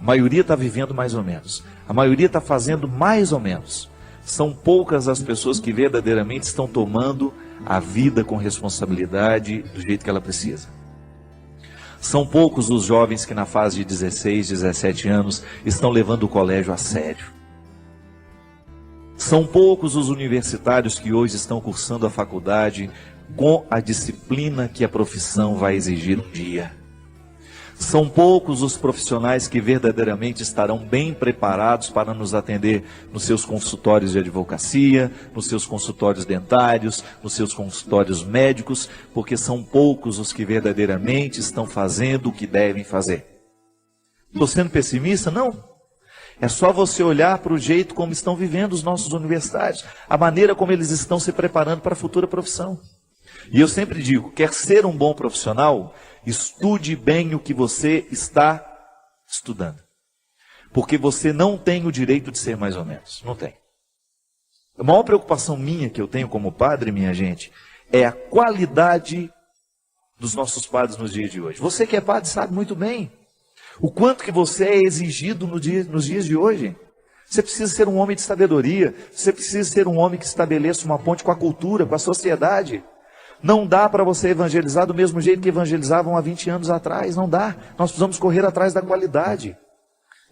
A maioria está vivendo mais ou menos. A maioria está fazendo mais ou menos. São poucas as pessoas que verdadeiramente estão tomando a vida com responsabilidade do jeito que ela precisa. São poucos os jovens que na fase de 16, 17 anos estão levando o colégio a sério. São poucos os universitários que hoje estão cursando a faculdade com a disciplina que a profissão vai exigir um dia. São poucos os profissionais que verdadeiramente estarão bem preparados para nos atender nos seus consultórios de advocacia, nos seus consultórios dentários, nos seus consultórios médicos, porque são poucos os que verdadeiramente estão fazendo o que devem fazer. Estou sendo pessimista? Não. É só você olhar para o jeito como estão vivendo os nossos universitários, a maneira como eles estão se preparando para a futura profissão. E eu sempre digo, quer ser um bom profissional, estude bem o que você está estudando. Porque você não tem o direito de ser mais ou menos. Não tem. A maior preocupação minha que eu tenho como padre, minha gente, é a qualidade dos nossos padres nos dias de hoje. Você que é padre sabe muito bem o quanto que você é exigido nos dias de hoje. Você precisa ser um homem de sabedoria. Você precisa ser um homem que estabeleça uma ponte com a cultura, com a sociedade. Não dá para você evangelizar do mesmo jeito que evangelizavam há 20 anos atrás. Não dá. Nós precisamos correr atrás da qualidade.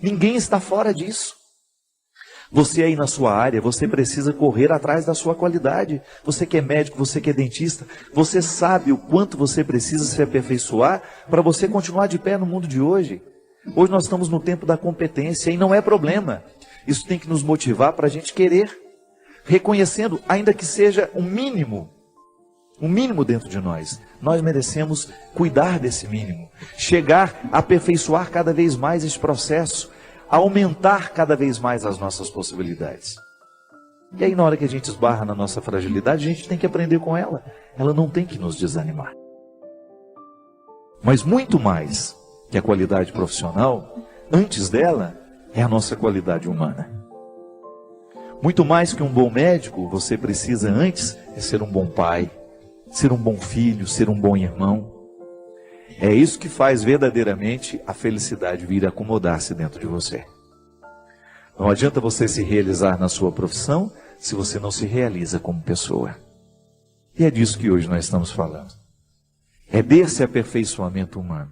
Ninguém está fora disso. Você aí na sua área, você precisa correr atrás da sua qualidade. Você que é médico, você que é dentista, você sabe o quanto você precisa se aperfeiçoar para você continuar de pé no mundo de hoje. Hoje nós estamos no tempo da competência e não é problema. Isso tem que nos motivar para a gente querer, reconhecendo, ainda que seja um mínimo dentro de nós. Nós merecemos cuidar desse mínimo, chegar a aperfeiçoar cada vez mais esse processo, aumentar cada vez mais as nossas possibilidades. E aí na hora que a gente esbarra na nossa fragilidade, a gente tem que aprender com ela. Ela não tem que nos desanimar. Mas muito mais que a qualidade profissional, antes dela, é a nossa qualidade humana. Muito mais que um bom médico, você precisa antes de ser um bom pai, ser um bom filho, ser um bom irmão. É isso que faz verdadeiramente a felicidade vir acomodar-se dentro de você. Não adianta você se realizar na sua profissão se você não se realiza como pessoa. E é disso que hoje nós estamos falando. É desse aperfeiçoamento humano.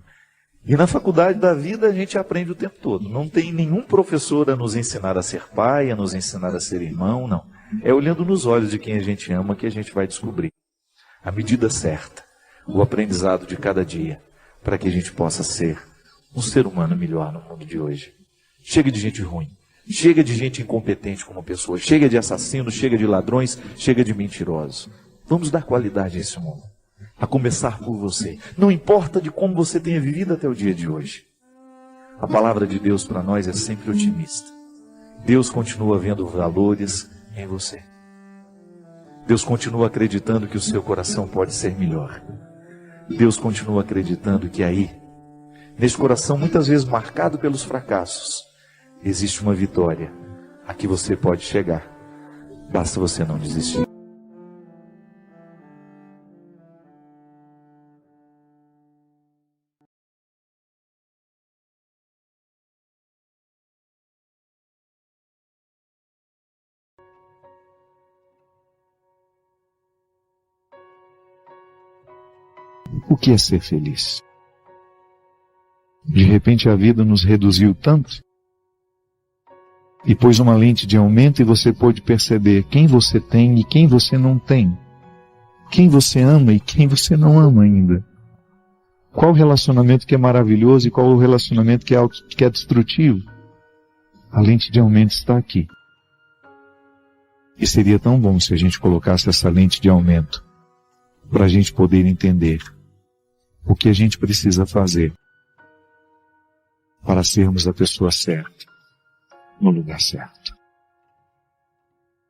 E na faculdade da vida a gente aprende o tempo todo. Não tem nenhum professor a nos ensinar a ser pai, a nos ensinar a ser irmão, não. É olhando nos olhos de quem a gente ama que a gente vai descobrir a medida certa, o aprendizado de cada dia, para que a gente possa ser um ser humano melhor no mundo de hoje. Chega de gente ruim, chega de gente incompetente como pessoa, chega de assassinos, chega de ladrões, chega de mentirosos. Vamos dar qualidade a esse mundo, a começar por você. Não importa de como você tenha vivido até o dia de hoje. A palavra de Deus para nós é sempre otimista. Deus continua vendo valores em você. Deus continua acreditando que o seu coração pode ser melhor. Deus continua acreditando que aí, nesse coração muitas vezes marcado pelos fracassos, existe uma vitória a que você pode chegar. Basta você não desistir. O que é ser feliz? De repente a vida nos reduziu tanto e pôs uma lente de aumento e você pôde perceber quem você tem e quem você não tem. Quem você ama e quem você não ama ainda. Qual o relacionamento que é maravilhoso e qual o relacionamento que é destrutivo. A lente de aumento está aqui. E seria tão bom se a gente colocasse essa lente de aumento para a gente poder entender o que a gente precisa fazer para sermos a pessoa certa, no lugar certo.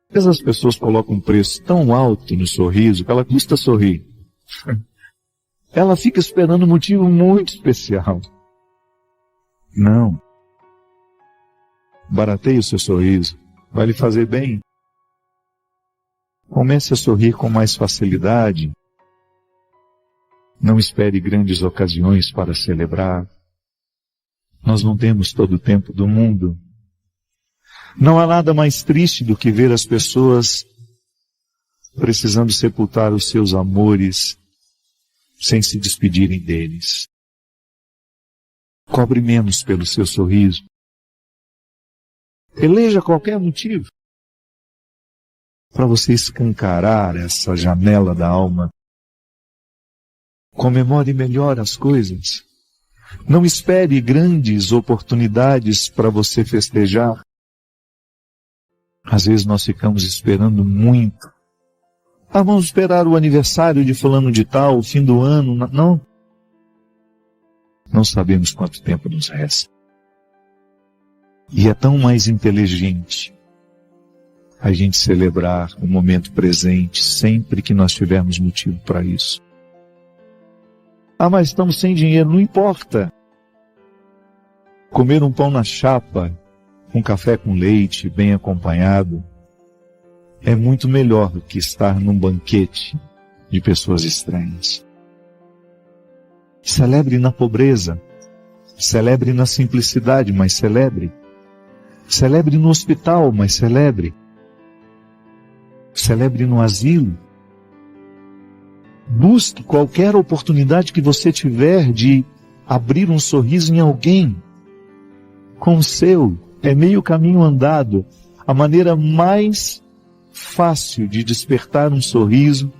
Às vezes as pessoas colocam um preço tão alto no sorriso que ela custa sorrir. Ela fica esperando um motivo muito especial. Não. Barateie o seu sorriso, vai lhe fazer bem. Comece a sorrir com mais facilidade. Não espere grandes ocasiões para celebrar. Nós não temos todo o tempo do mundo. Não há nada mais triste do que ver as pessoas precisando sepultar os seus amores sem se despedirem deles. Cobre menos pelo seu sorriso. Eleja qualquer motivo para você escancarar essa janela da alma. Comemore melhor as coisas. Não espere grandes oportunidades para você festejar. Às vezes nós ficamos esperando muito. Vamos esperar o aniversário de fulano de tal, o fim do ano. Não. Não sabemos quanto tempo nos resta. E é tão mais inteligente a gente celebrar o momento presente sempre que nós tivermos motivo para isso. Mas estamos sem dinheiro, não importa. Comer um pão na chapa, um café com leite, bem acompanhado, é muito melhor do que estar num banquete de pessoas estranhas. Celebre na pobreza, celebre na simplicidade, mas celebre. Celebre no hospital, mas celebre. Celebre no asilo. Busque qualquer oportunidade que você tiver de abrir um sorriso em alguém. Com o seu, é meio caminho andado. A maneira mais fácil de despertar um sorriso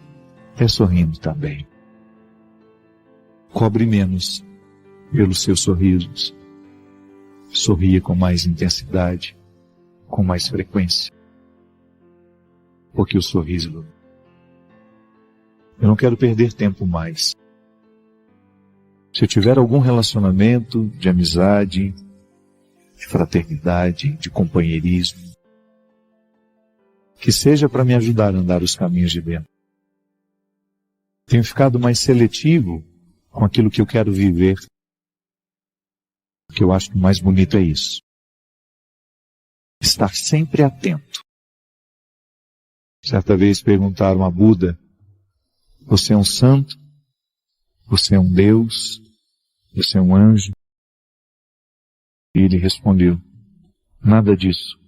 é sorrindo também. Cobre menos pelos seus sorrisos. Sorria com mais intensidade, com mais frequência. Porque o sorriso... Eu não quero perder tempo mais. Se eu tiver algum relacionamento de amizade, de fraternidade, de companheirismo, que seja para me ajudar a andar os caminhos de dentro. Tenho ficado mais seletivo com aquilo que eu quero viver. O que eu acho que o mais bonito é isso. Estar sempre atento. Certa vez perguntaram a Buda: você é um santo? Você é um Deus? Você é um anjo? E ele respondeu: nada disso.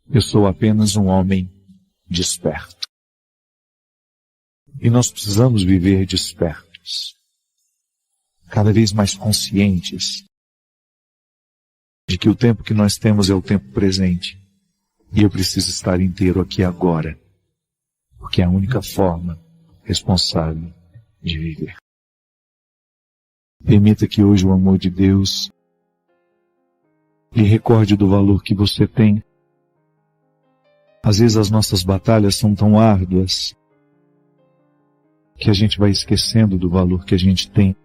Eu sou apenas um homem desperto. E nós precisamos viver despertos, cada vez mais conscientes de que o tempo que nós temos é o tempo presente. E eu preciso estar inteiro aqui agora, porque é a única forma responsável de viver. Permita que hoje o amor de Deus lhe recorde do valor que você tem. Às vezes as nossas batalhas são tão árduas que a gente vai esquecendo do valor que a gente tem.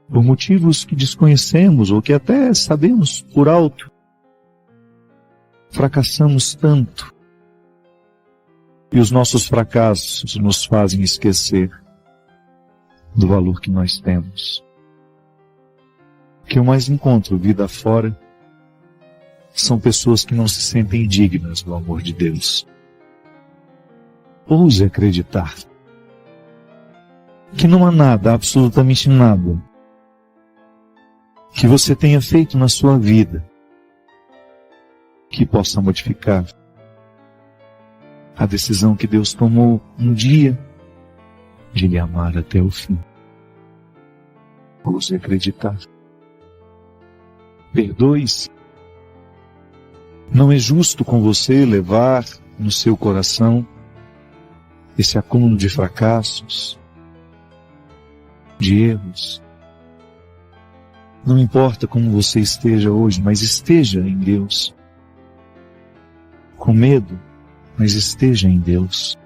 Por motivos que desconhecemos ou que até sabemos por alto. Fracassamos tanto. E os nossos fracassos nos fazem esquecer do valor que nós temos. O que eu mais encontro vida fora são pessoas que não se sentem dignas do amor de Deus. Ouse acreditar que não há nada, absolutamente nada, que você tenha feito na sua vida que possa modificar a decisão que Deus tomou um dia de lhe amar até o fim. Ouse acreditar. Perdoe-se. Não é justo com você levar no seu coração esse acúmulo de fracassos, de erros. Não importa como você esteja hoje, mas esteja em Deus. Com medo, mas esteja em Deus.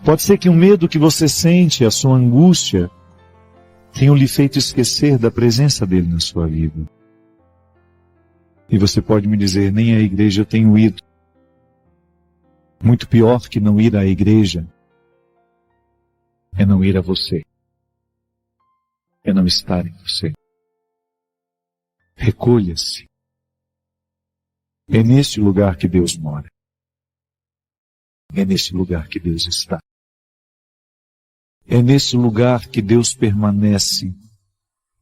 Pode ser que o medo que você sente, a sua angústia, tenham lhe feito esquecer da presença dele na sua vida. E você pode me dizer: nem à igreja eu tenho ido. Muito pior que não ir à igreja é não ir a você. É não estar em você. Recolha-se. É neste lugar que Deus mora. É neste lugar que Deus está. É nesse lugar que Deus permanece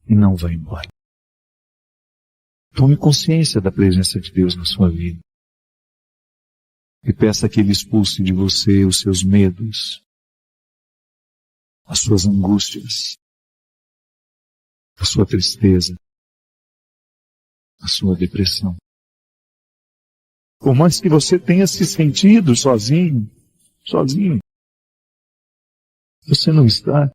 e não vai embora. Tome consciência da presença de Deus na sua vida. E peça que Ele expulse de você os seus medos, as suas angústias, a sua tristeza, a sua depressão. Por mais que você tenha se sentido sozinho, você não está.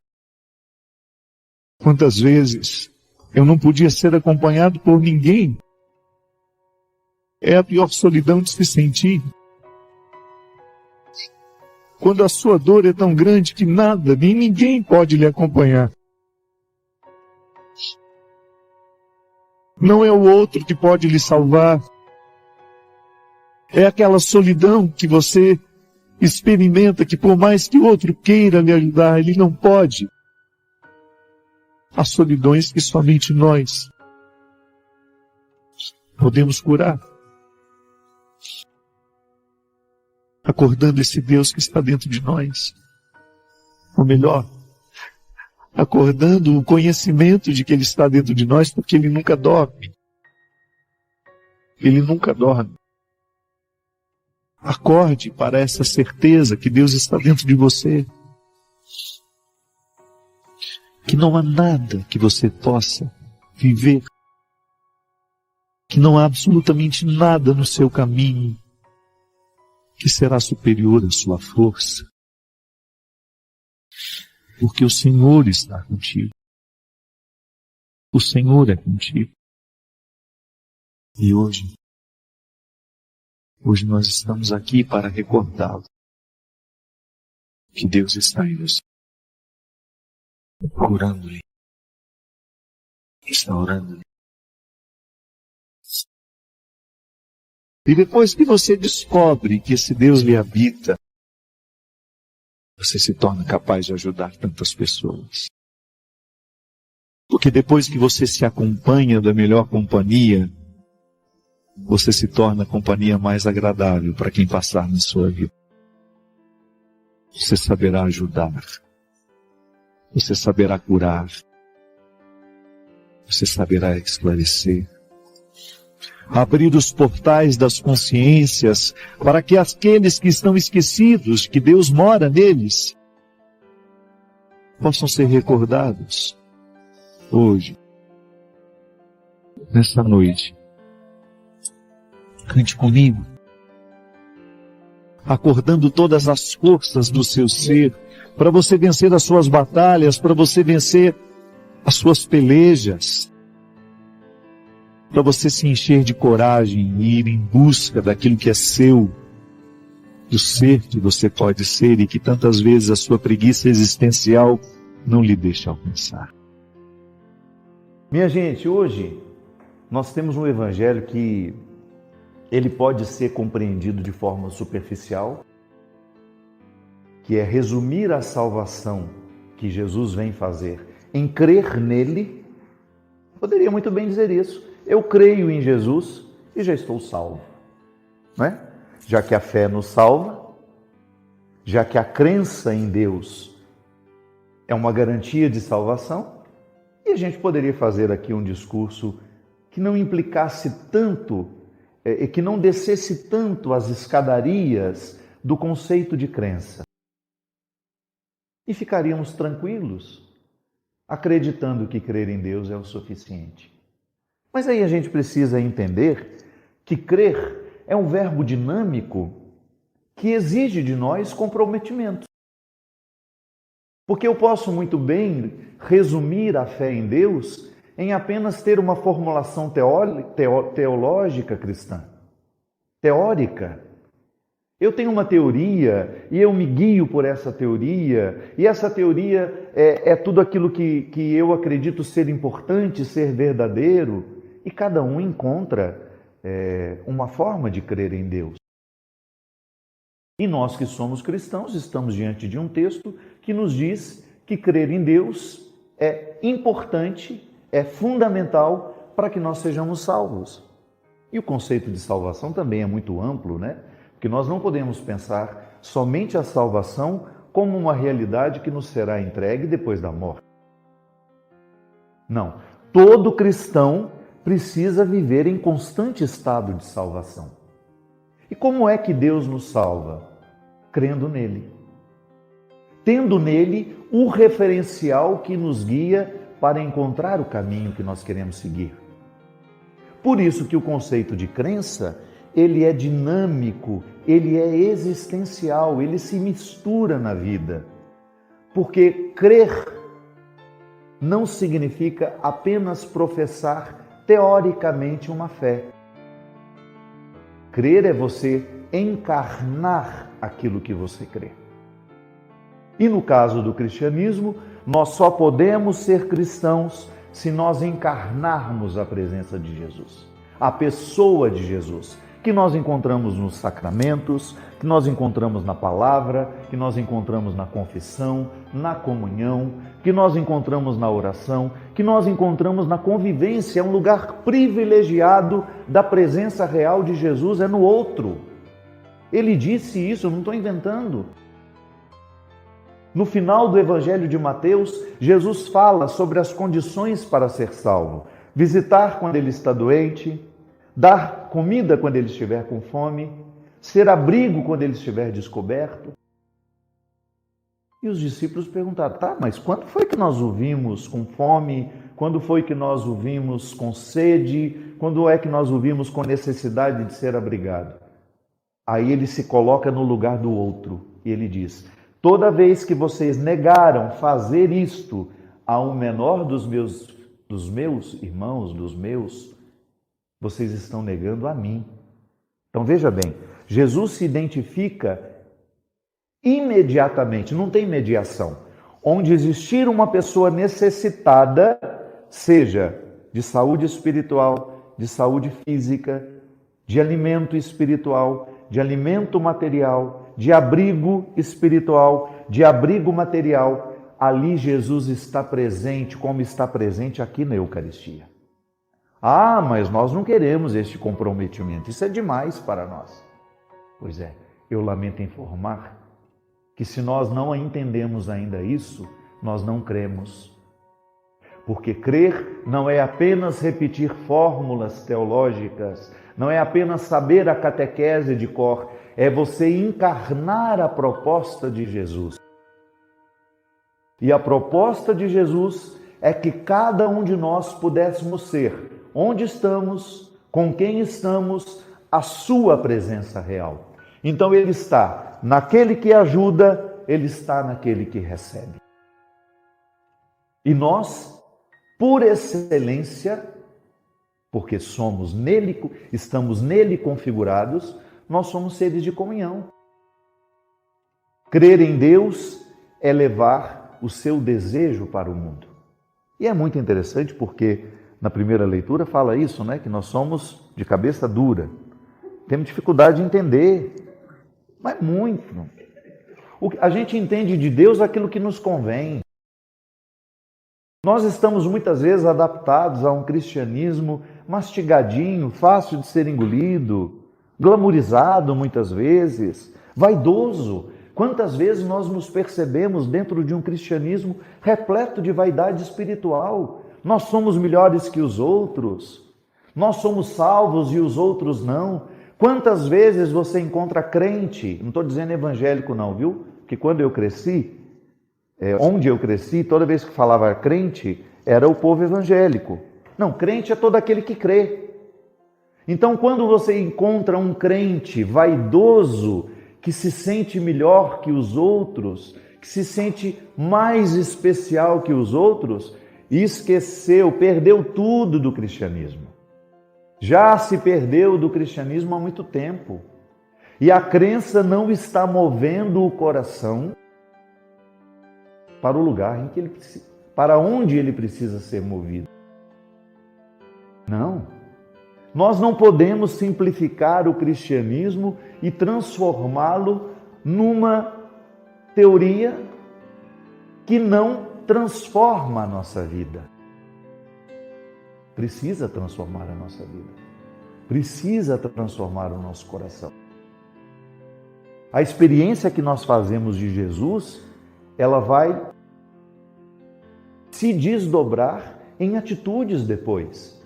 Quantas vezes eu não podia ser acompanhado por ninguém? É a pior solidão de se sentir. Quando a sua dor é tão grande que nada, nem ninguém pode lhe acompanhar. Não é o outro que pode lhe salvar. É aquela solidão que você experimenta, que por mais que o outro queira lhe ajudar, ele não pode. Há solidões que somente nós podemos curar. Acordando esse Deus que está dentro de nós. Ou melhor, acordando o conhecimento de que Ele está dentro de nós, porque Ele nunca dorme. Ele nunca dorme. Acorde para essa certeza que Deus está dentro de você. Que não há nada que você possa viver. Que não há absolutamente nada no seu caminho que será superior à sua força. Porque o Senhor está contigo. O Senhor é contigo. E hoje nós estamos aqui para recordá-lo. Que Deus está em você. Curando-lhe. Restaurando-lhe. E depois que você descobre que esse Deus lhe habita, você se torna capaz de ajudar tantas pessoas. Porque depois que você se acompanha da melhor companhia, você se torna a companhia mais agradável para quem passar na sua vida. Você saberá ajudar. Você saberá curar. Você saberá esclarecer. Abrir os portais das consciências para que aqueles que estão esquecidos, que Deus mora neles, possam ser recordados. Hoje, nessa noite, cante comigo, acordando todas as forças do seu ser, para você vencer as suas batalhas, para você vencer as suas pelejas, para você se encher de coragem e ir em busca daquilo que é seu, do ser que você pode ser e que tantas vezes a sua preguiça existencial não lhe deixa alcançar. Minha gente, hoje nós temos um evangelho que ele pode ser compreendido de forma superficial, que é resumir a salvação que Jesus vem fazer em crer nele. Poderia muito bem dizer isso. Eu creio em Jesus e já estou salvo, não é? Já que a fé nos salva, já que a crença em Deus é uma garantia de salvação, e a gente poderia fazer aqui um discurso que não implicasse tanto, que não descesse tanto as escadarias do conceito de crença. E ficaríamos tranquilos, acreditando que crer em Deus é o suficiente. Mas aí a gente precisa entender que crer é um verbo dinâmico que exige de nós comprometimento. Porque eu posso muito bem resumir a fé em Deus em apenas ter uma formulação teológica cristã, teórica. Eu tenho uma teoria e eu me guio por essa teoria, e essa teoria é tudo aquilo que eu acredito ser importante, ser verdadeiro, e cada um encontra uma forma de crer em Deus. E nós que somos cristãos estamos diante de um texto que nos diz que crer em Deus é importante, é fundamental para que nós sejamos salvos. E o conceito de salvação também é muito amplo, né? Porque nós não podemos pensar somente a salvação como uma realidade que nos será entregue depois da morte. Não. Todo cristão precisa viver em constante estado de salvação. E como é que Deus nos salva? Crendo nele. Tendo nele o referencial que nos guia para encontrar o caminho que nós queremos seguir. Por isso que o conceito de crença, ele é dinâmico, ele é existencial, ele se mistura na vida. Porque crer não significa apenas professar teoricamente uma fé. Crer é você encarnar aquilo que você crê. E no caso do cristianismo, nós só podemos ser cristãos se nós encarnarmos a presença de Jesus, a pessoa de Jesus, que nós encontramos nos sacramentos, que nós encontramos na palavra, que nós encontramos na confissão, na comunhão, que nós encontramos na oração, que nós encontramos na convivência. É um lugar privilegiado da presença real de Jesus, é no outro. Ele disse isso, eu não estou inventando. No final do Evangelho de Mateus, Jesus fala sobre as condições para ser salvo. Visitar quando ele está doente, dar comida quando ele estiver com fome, ser abrigo quando ele estiver descoberto. E os discípulos perguntaram, mas quando foi que nós o vimos com fome? Quando foi que nós o vimos com sede? Quando é que nós o vimos com necessidade de ser abrigado? Aí ele se coloca no lugar do outro e ele diz, toda vez que vocês negaram fazer isto a um menor dos meus irmãos, vocês estão negando a mim. Então veja bem, Jesus se identifica imediatamente, não tem mediação. Onde existir uma pessoa necessitada, seja de saúde espiritual, de saúde física, de alimento espiritual, de alimento material, de abrigo espiritual, de abrigo material, ali Jesus está presente, como está presente aqui na Eucaristia. Mas nós não queremos este comprometimento, isso é demais para nós. Pois é, eu lamento informar que se nós não entendemos ainda isso, nós não cremos. Porque crer não é apenas repetir fórmulas teológicas, não é apenas saber a catequese de cor, é você encarnar a proposta de Jesus. E a proposta de Jesus é que cada um de nós pudéssemos ser onde estamos, com quem estamos, a sua presença real. Então ele está naquele que ajuda, ele está naquele que recebe. E nós, por excelência, porque somos nele, estamos nele configurados, nós somos seres de comunhão. Crer em Deus é levar o seu desejo para o mundo. E é muito interessante porque na primeira leitura fala isso, que nós somos de cabeça dura. Temos dificuldade de entender, mas muito. A gente entende de Deus aquilo que nos convém. Nós estamos muitas vezes adaptados a um cristianismo mastigadinho, fácil de ser engolido, glamourizado muitas vezes, vaidoso. Quantas vezes nós nos percebemos dentro de um cristianismo repleto de vaidade espiritual? Nós somos melhores que os outros, nós somos salvos e os outros não. Quantas vezes você encontra crente, não estou dizendo evangélico não, viu? Porque quando eu cresci, onde eu cresci, toda vez que falava crente, era o povo evangélico. Não, crente é todo aquele que crê. Então, quando você encontra um crente vaidoso, que se sente melhor que os outros, que se sente mais especial que os outros, esqueceu, perdeu tudo do cristianismo. Já se perdeu do cristianismo há muito tempo. E a crença não está movendo o coração para o lugar em que ele para onde ele precisa ser movido. Não. Nós não podemos simplificar o cristianismo e transformá-lo numa teoria que não transforma a nossa vida. Precisa transformar a nossa vida. Precisa transformar o nosso coração. A experiência que nós fazemos de Jesus, ela vai se desdobrar em atitudes depois.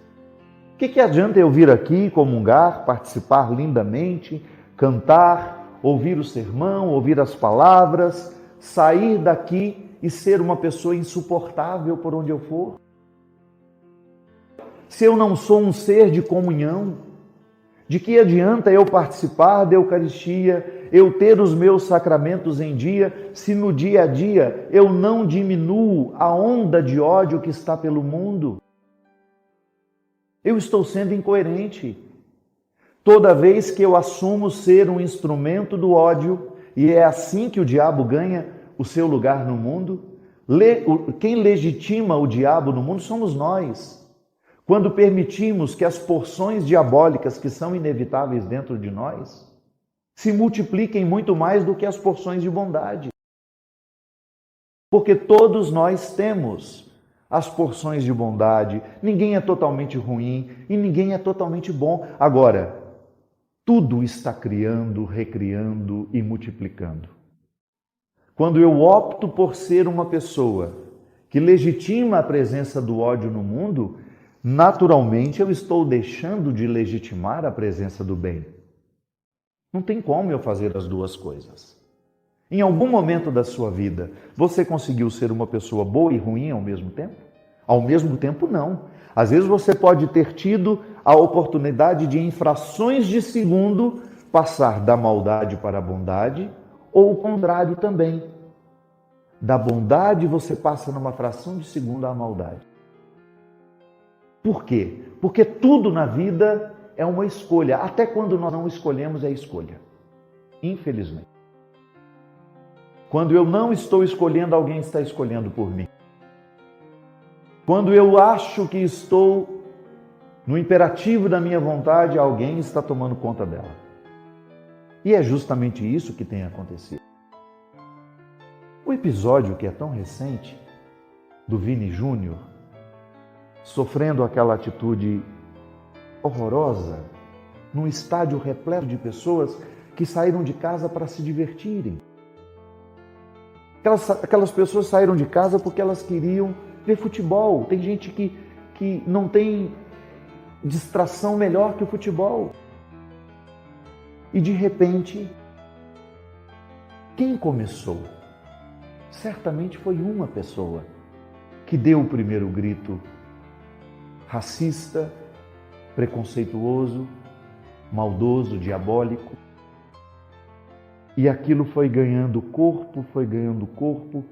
O que adianta eu vir aqui, comungar, participar lindamente, cantar, ouvir o sermão, ouvir as palavras, sair daqui e ser uma pessoa insuportável por onde eu for? Se eu não sou um ser de comunhão, De que adianta eu participar da Eucaristia, eu ter os meus sacramentos em dia, se no dia a dia eu não diminuo a onda de ódio que está pelo mundo? Eu estou sendo incoerente. Toda vez que eu assumo ser um instrumento do ódio, e é assim que o diabo ganha o seu lugar no mundo, quem legitima o diabo no mundo somos nós. Quando permitimos que as porções diabólicas que são inevitáveis dentro de nós se multipliquem muito mais do que as porções de bondade. Porque todos nós temos as porções de bondade, ninguém é totalmente ruim e ninguém é totalmente bom. Agora, tudo está criando, recriando e multiplicando. Quando eu opto por ser uma pessoa que legitima a presença do ódio no mundo, naturalmente eu estou deixando de legitimar a presença do bem. Não tem como eu fazer as duas coisas. Em algum momento da sua vida, você conseguiu ser uma pessoa boa e ruim ao mesmo tempo? Ao mesmo tempo, não. Às vezes você pode ter tido a oportunidade de, em frações de segundo, passar da maldade para a bondade, ou o contrário também. Da bondade você passa numa fração de segundo à maldade. Por quê? Porque tudo na vida é uma escolha. Até quando nós não escolhemos, é escolha. Infelizmente. Quando eu não estou escolhendo, alguém está escolhendo por mim. Quando eu acho que estou no imperativo da minha vontade, alguém está tomando conta dela. E é justamente isso que tem acontecido. O episódio que é tão recente, do Vini Júnior, sofrendo aquela atitude horrorosa, num estádio repleto de pessoas que saíram de casa para se divertirem. Aquelas pessoas saíram de casa porque elas queriam ver futebol. Tem gente que não tem distração melhor que o futebol. E de repente, quem começou? Certamente foi uma pessoa que deu o primeiro grito racista, preconceituoso, maldoso, diabólico. E aquilo foi ganhando corpo,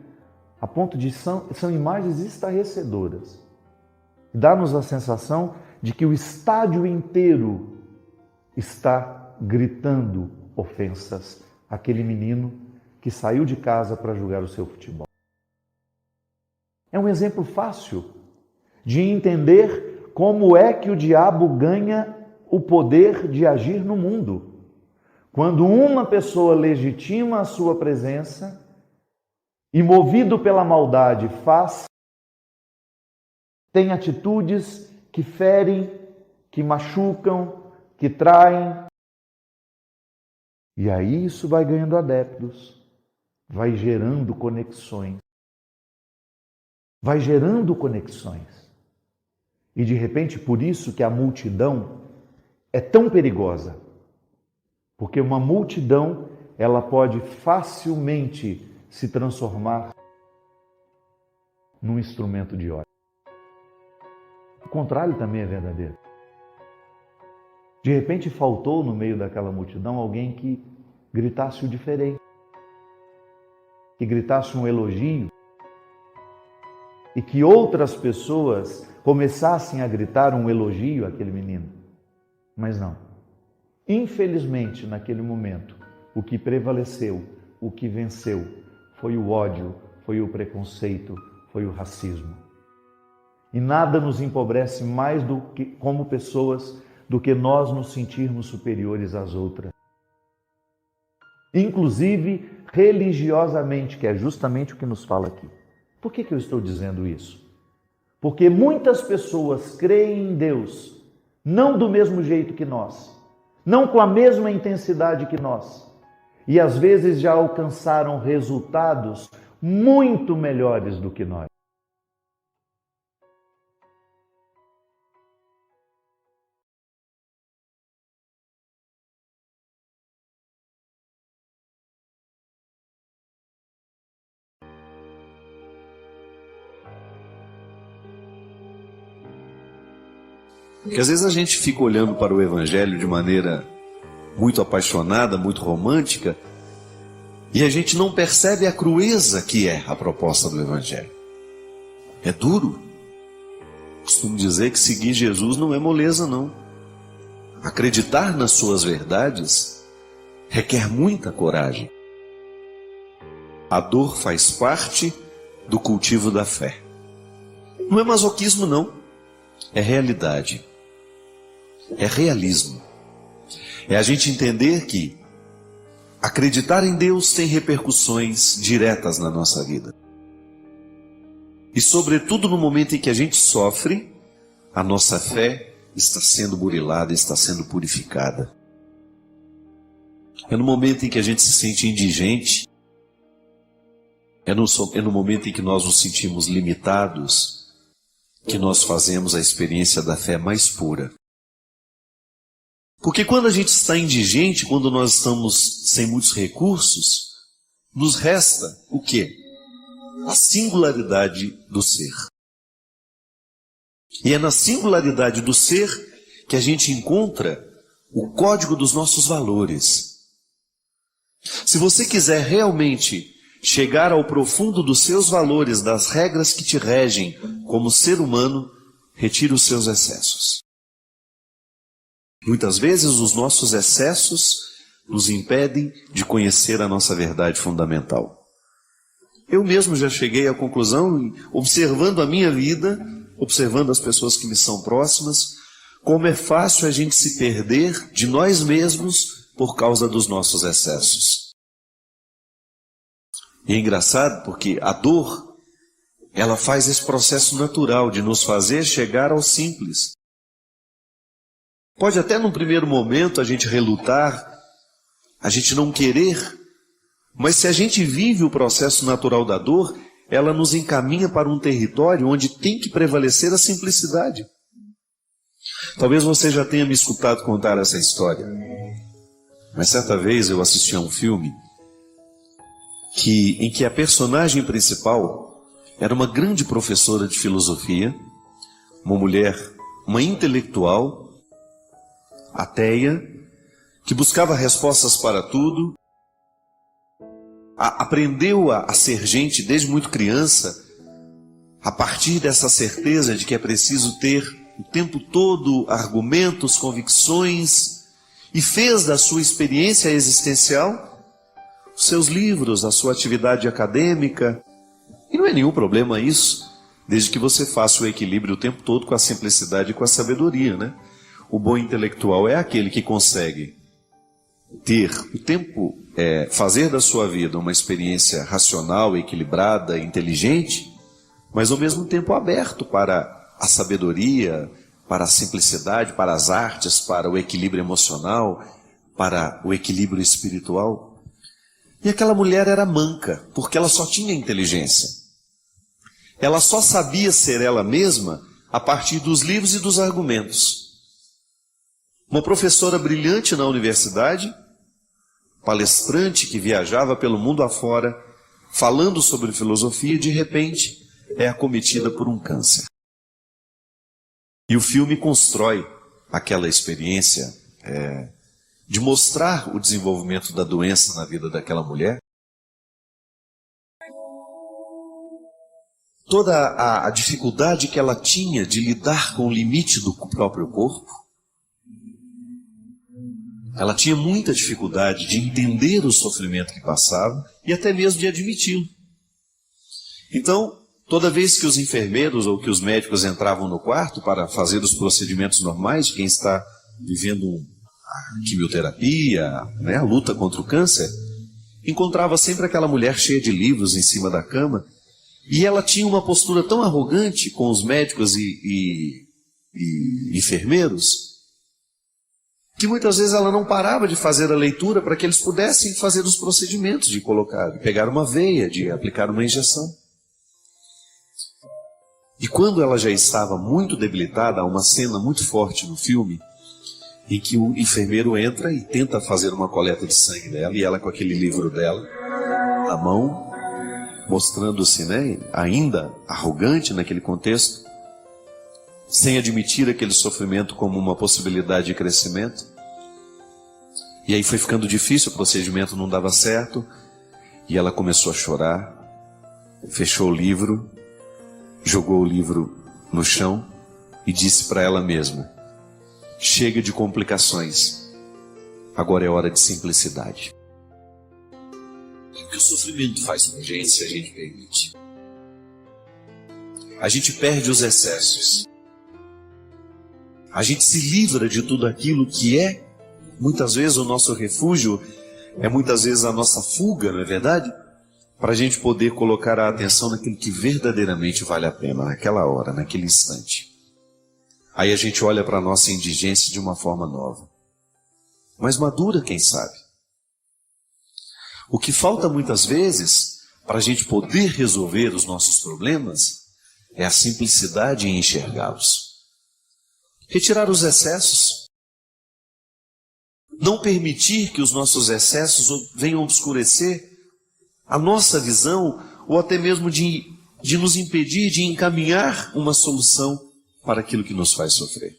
a ponto de são imagens estarrecedoras. Dá-nos a sensação de que o estádio inteiro está gritando ofensas àquele menino que saiu de casa para jogar o seu futebol. É um exemplo fácil de entender como é que o diabo ganha o poder de agir no mundo. Quando uma pessoa legitima a sua presença e, movido pela maldade, tem atitudes que ferem, que machucam, que traem. E aí isso vai ganhando adeptos, vai gerando conexões. E de repente, por isso que a multidão é tão perigosa. Porque uma multidão, ela pode facilmente se transformar num instrumento de ódio. O contrário também é verdadeiro. De repente faltou no meio daquela multidão alguém que gritasse o diferente, que gritasse um elogio, e que outras pessoas começassem a gritar um elogio àquele menino. Mas não. Infelizmente, naquele momento, o que prevaleceu, o que venceu, foi o ódio, foi o preconceito, foi o racismo. E nada nos empobrece mais do que, como pessoas, do que nós nos sentirmos superiores às outras. Inclusive religiosamente, que é justamente o que nos fala aqui. Por que eu estou dizendo isso? Porque muitas pessoas creem em Deus, não do mesmo jeito que nós, não com a mesma intensidade que nós, e às vezes já alcançaram resultados muito melhores do que nós. Porque às vezes a gente fica olhando para o Evangelho de maneira muito apaixonada, muito romântica, e a gente não percebe a crueza que é a proposta do Evangelho. É duro. Costumo dizer que seguir Jesus não é moleza, não. Acreditar nas suas verdades requer muita coragem. A dor faz parte do cultivo da fé. Não é masoquismo, não. É realidade. É realismo. É a gente entender que acreditar em Deus tem repercussões diretas na nossa vida. E sobretudo no momento em que a gente sofre, a nossa fé está sendo burilada, está sendo purificada. É no momento em que a gente se sente indigente, é no momento em que nós nos sentimos limitados, que nós fazemos a experiência da fé mais pura. Porque quando a gente está indigente, quando nós estamos sem muitos recursos, nos resta o quê? A singularidade do ser. E é na singularidade do ser que a gente encontra o código dos nossos valores. Se você quiser realmente chegar ao profundo dos seus valores, das regras que te regem como ser humano, retire os seus excessos. Muitas vezes os nossos excessos nos impedem de conhecer a nossa verdade fundamental. Eu mesmo já cheguei à conclusão, observando a minha vida, observando as pessoas que me são próximas, como é fácil a gente se perder de nós mesmos por causa dos nossos excessos. E é engraçado porque a dor, ela faz esse processo natural de nos fazer chegar ao simples. Pode até num primeiro momento a gente relutar, a gente não querer, mas se a gente vive o processo natural da dor, ela nos encaminha para um território onde tem que prevalecer a simplicidade. Talvez você já tenha me escutado contar essa história, mas certa vez eu assisti a um filme em que a personagem principal era uma grande professora de filosofia, uma mulher, uma intelectual, ateia, que buscava respostas para tudo, aprendeu a ser gente desde muito criança, a partir dessa certeza de que é preciso ter o tempo todo argumentos, convicções, e fez da sua experiência existencial os seus livros, a sua atividade acadêmica. E não é nenhum problema isso, desde que você faça o equilíbrio o tempo todo com a simplicidade e com a sabedoria, né? O bom intelectual é aquele que consegue ter o tempo, fazer da sua vida uma experiência racional, equilibrada, inteligente, mas ao mesmo tempo aberto para a sabedoria, para a simplicidade, para as artes, para o equilíbrio emocional, para o equilíbrio espiritual. E aquela mulher era manca, porque ela só tinha inteligência. Ela só sabia ser ela mesma a partir dos livros e dos argumentos. Uma professora brilhante na universidade, palestrante que viajava pelo mundo afora, falando sobre filosofia, e de repente é acometida por um câncer. E o filme constrói aquela experiência de mostrar o desenvolvimento da doença na vida daquela mulher. Toda a dificuldade que ela tinha de lidar com o limite do próprio corpo. Ela tinha muita dificuldade de entender o sofrimento que passava e até mesmo de admiti-lo. Então, toda vez que os enfermeiros ou que os médicos entravam no quarto para fazer os procedimentos normais de quem está vivendo a quimioterapia, a luta contra o câncer, encontrava sempre aquela mulher cheia de livros em cima da cama, e ela tinha uma postura tão arrogante com os médicos e enfermeiros, que muitas vezes ela não parava de fazer a leitura para que eles pudessem fazer os procedimentos de pegar uma veia, de aplicar uma injeção. E quando ela já estava muito debilitada, há uma cena muito forte no filme, em que o enfermeiro entra e tenta fazer uma coleta de sangue dela, e ela com aquele livro dela na mão, mostrando-se, ainda arrogante naquele contexto, sem admitir aquele sofrimento como uma possibilidade de crescimento. E aí foi ficando difícil, o procedimento não dava certo, e ela começou a chorar, fechou o livro, jogou o livro no chão e disse para ela mesma: chega de complicações, agora é hora de simplicidade. O que o sofrimento faz com a gente se a gente permite? A gente perde os excessos. A gente se livra de tudo aquilo que é, muitas vezes, o nosso refúgio, é muitas vezes a nossa fuga, não é verdade? Para a gente poder colocar a atenção naquilo que verdadeiramente vale a pena, naquela hora, naquele instante. Aí a gente olha para a nossa indigência de uma forma nova, mais madura, quem sabe. O que falta muitas vezes para a gente poder resolver os nossos problemas é a simplicidade em enxergá-los. Retirar os excessos. Não permitir que os nossos excessos venham obscurecer a nossa visão, ou até mesmo de nos impedir de encaminhar uma solução para aquilo que nos faz sofrer.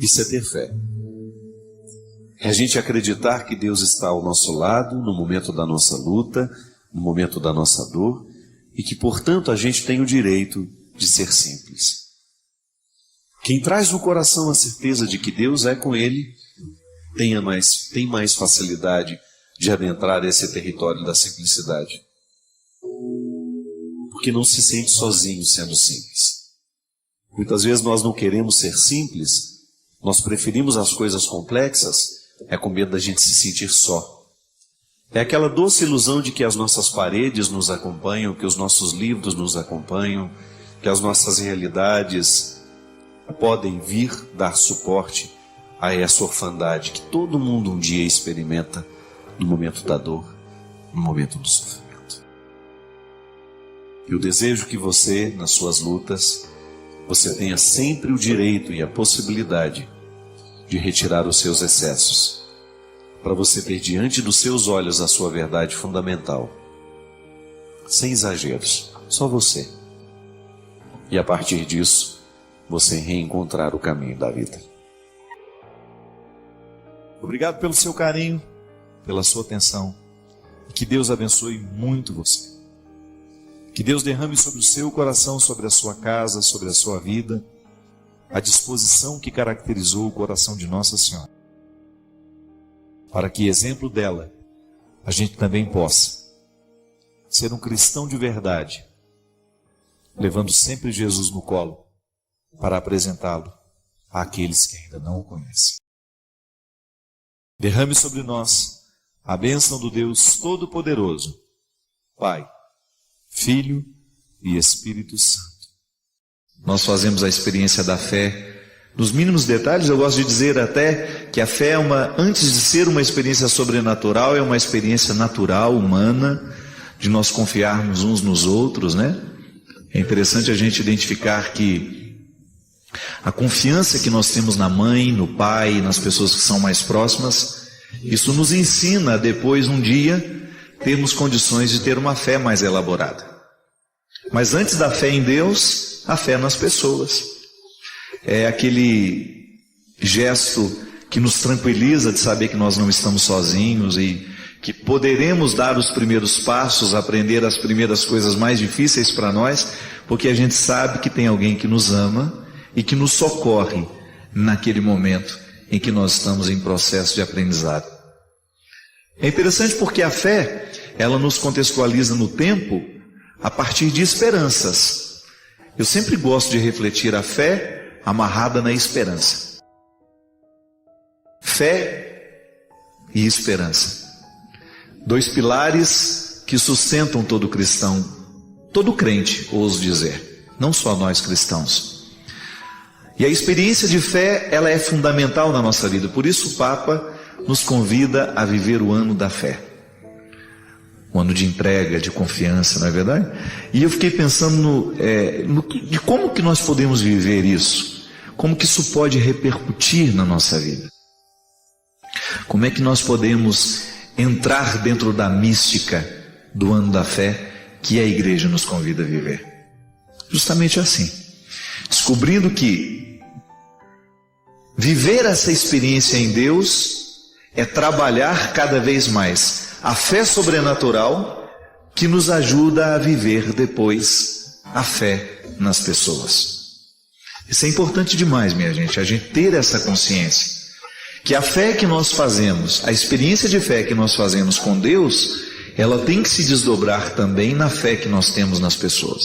Isso é ter fé. É a gente acreditar que Deus está ao nosso lado no momento da nossa luta, no momento da nossa dor, e que, portanto, a gente tem o direito de ser simples. Quem traz no coração a certeza de que Deus é com ele, tem mais facilidade de adentrar esse território da simplicidade. Porque não se sente sozinho sendo simples. Muitas vezes nós não queremos ser simples, nós preferimos as coisas complexas, é com medo da gente se sentir só. É aquela doce ilusão de que as nossas paredes nos acompanham, que os nossos livros nos acompanham, que as nossas realidades podem vir dar suporte a essa orfandade que todo mundo um dia experimenta no momento da dor, no momento do sofrimento. Eu desejo que você, nas suas lutas, você tenha sempre o direito e a possibilidade de retirar os seus excessos, para você ter diante dos seus olhos a sua verdade fundamental, sem exageros, só você. E a partir disso, você reencontrar o caminho da vida. Obrigado pelo seu carinho, pela sua atenção. Que Deus abençoe muito você. Que Deus derrame sobre o seu coração, sobre a sua casa, sobre a sua vida, a disposição que caracterizou o coração de Nossa Senhora. Para que, exemplo dela, a gente também possa ser um cristão de verdade, levando sempre Jesus no colo, para apresentá-lo àqueles que ainda não o conhecem. Derrame sobre nós a bênção do Deus Todo-Poderoso, Pai, Filho e Espírito Santo. Nós fazemos a experiência da fé nos mínimos detalhes. Eu gosto de dizer até que a fé é antes de ser uma experiência sobrenatural, é uma experiência natural, humana, de nós confiarmos uns nos outros, né? É interessante a gente identificar que a confiança que nós temos na mãe, no pai, nas pessoas que são mais próximas, isso nos ensina a depois, um dia, termos condições de ter uma fé mais elaborada. Mas antes da fé em Deus, a fé nas pessoas. É aquele gesto que nos tranquiliza de saber que nós não estamos sozinhos e que poderemos dar os primeiros passos, aprender as primeiras coisas mais difíceis para nós, porque a gente sabe que tem alguém que nos ama e que nos socorre naquele momento em que nós estamos em processo de aprendizado. É interessante porque a fé, ela nos contextualiza no tempo a partir de esperanças. Eu sempre gosto de refletir a fé amarrada na esperança. Fé e esperança. Dois pilares que sustentam todo cristão, todo crente, ouso dizer, não só nós cristãos. E a experiência de fé, ela é fundamental na nossa vida. Por isso o Papa nos convida a viver o ano da fé. Um ano de entrega, de confiança, não é verdade? E eu fiquei pensando de como que nós podemos viver isso. Como que isso pode repercutir na nossa vida. Como é que nós podemos entrar dentro da mística do ano da fé que a igreja nos convida a viver. Justamente assim. descobrindo que viver essa experiência em Deus é trabalhar cada vez mais a fé sobrenatural que nos ajuda a viver depois a fé nas pessoas. Isso é importante demais, minha gente, a gente ter essa consciência, que a fé que nós fazemos, a experiência de fé que nós fazemos com Deus, ela tem que se desdobrar também na fé que nós temos nas pessoas.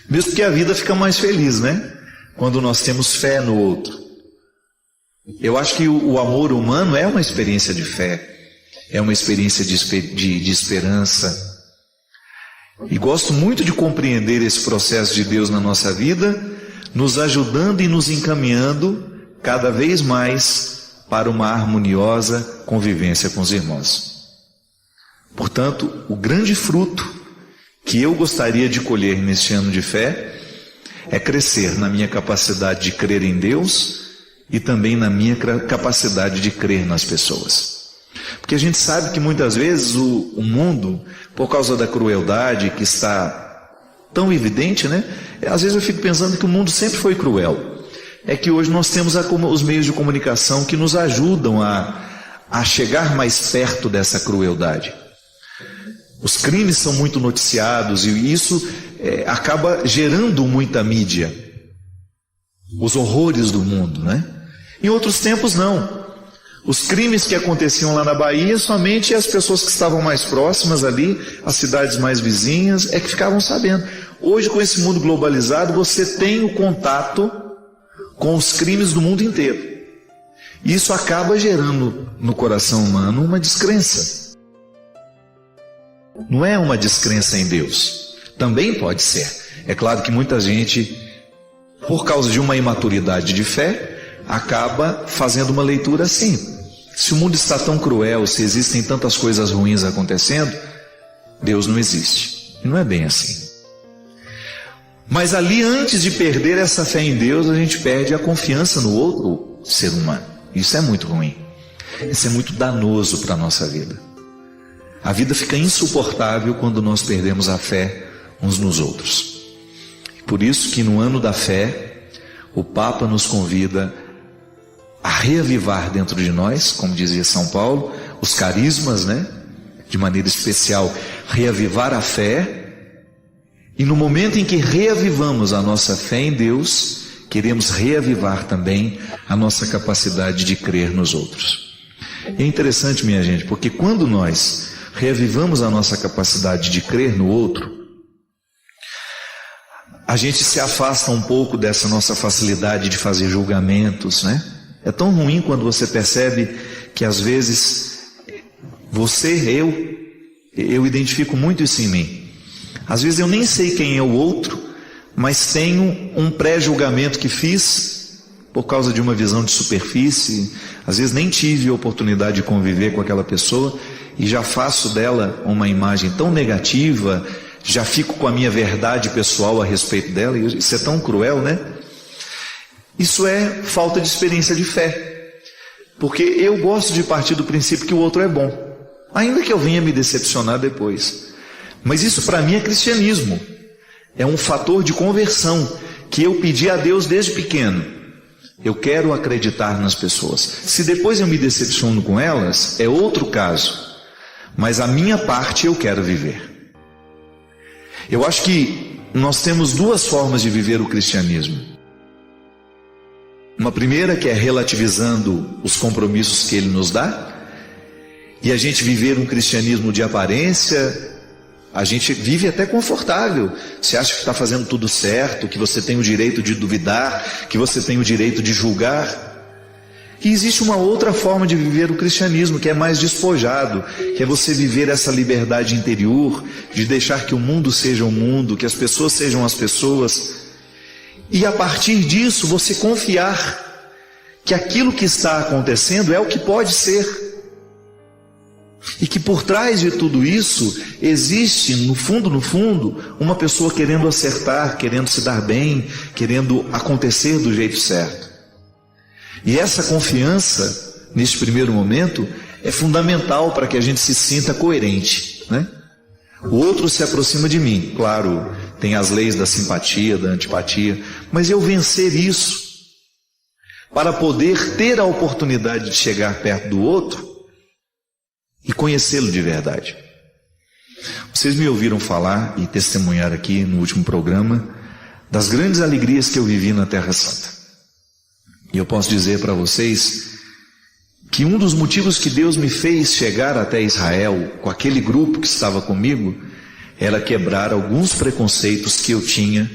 Mesmo que a vida fica mais feliz, né? Quando nós temos fé no outro. Eu acho que o amor humano é uma experiência de fé, é uma experiência de esperança. E gosto muito de compreender esse processo de Deus na nossa vida, nos ajudando e nos encaminhando cada vez mais para uma harmoniosa convivência com os irmãos. Portanto, o grande fruto que eu gostaria de colher neste ano de fé é crescer na minha capacidade de crer em Deus e também na minha capacidade de crer nas pessoas. Porque a gente sabe que muitas vezes o mundo, por causa da crueldade que está tão evidente, né? Às vezes eu fico pensando que o mundo sempre foi cruel. É que hoje nós temos os meios de comunicação que nos ajudam a chegar mais perto dessa crueldade. Os crimes são muito noticiados e isso acaba gerando muita mídia. Os horrores do mundo, né? Em outros tempos não. Os crimes que aconteciam lá na Bahia, somente as pessoas que estavam mais próximas ali, as cidades mais vizinhas, é que ficavam sabendo. Hoje, com esse mundo globalizado, você tem o contato com os crimes do mundo inteiro. E isso acaba gerando no coração humano uma descrença. Não é uma descrença em Deus. Também pode ser. É claro que muita gente, por causa de uma imaturidade de fé, acaba fazendo uma leitura assim. Se o mundo está tão cruel, se existem tantas coisas ruins acontecendo, Deus não existe. E não é bem assim. Mas ali, antes de perder essa fé em Deus, a gente perde a confiança no outro ser humano. Isso é muito ruim. Isso é muito danoso para a nossa vida. A vida fica insuportável quando nós perdemos a fé uns nos outros. Por isso que no ano da fé, o Papa nos convida a reavivar dentro de nós, como dizia São Paulo, os carismas, né? De maneira especial, reavivar a fé. E no momento em que reavivamos a nossa fé em Deus, queremos reavivar também a nossa capacidade de crer nos outros. É interessante, minha gente, porque quando nós reavivamos a nossa capacidade de crer no outro, a gente se afasta um pouco dessa nossa facilidade de fazer julgamentos, né? É tão ruim quando você percebe que às vezes eu identifico muito isso em mim. Às vezes eu nem sei quem é o outro, mas tenho um pré-julgamento que fiz por causa de uma visão de superfície. Às vezes nem tive a oportunidade de conviver com aquela pessoa e já faço dela uma imagem tão negativa, já fico com a minha verdade pessoal a respeito dela. Isso é tão cruel, né? Isso é falta de experiência de fé, porque eu gosto de partir do princípio que o outro é bom, ainda que eu venha me decepcionar depois. Mas isso para mim é cristianismo, é um fator de conversão que eu pedi a Deus desde pequeno. Eu quero acreditar nas pessoas. Se depois eu me decepciono com elas, é outro caso, mas a minha parte eu quero viver. Eu acho que nós temos duas formas de viver o cristianismo. Uma primeira que é relativizando os compromissos que Ele nos dá, e a gente viver um cristianismo de aparência. A gente vive até confortável. Você acha que está fazendo tudo certo, que você tem o direito de duvidar, que você tem o direito de julgar. E existe uma outra forma de viver o cristianismo, que é mais despojado, que é você viver essa liberdade interior, de deixar que o mundo seja o mundo, que as pessoas sejam as pessoas. E a partir disso você confiar que aquilo que está acontecendo é o que pode ser. E que por trás de tudo isso existe, no fundo, uma pessoa querendo acertar, querendo se dar bem, querendo acontecer do jeito certo. E essa confiança, neste primeiro momento, é fundamental para que a gente se sinta coerente, né? O outro se aproxima de mim, claro, tem as leis da simpatia, da antipatia, mas eu vencer isso, para poder ter a oportunidade de chegar perto do outro e conhecê-lo de verdade. Vocês me ouviram falar e testemunhar aqui no último programa das grandes alegrias que eu vivi na Terra Santa. E eu posso dizer para vocês que um dos motivos que Deus me fez chegar até Israel com aquele grupo que estava comigo era quebrar alguns preconceitos que eu tinha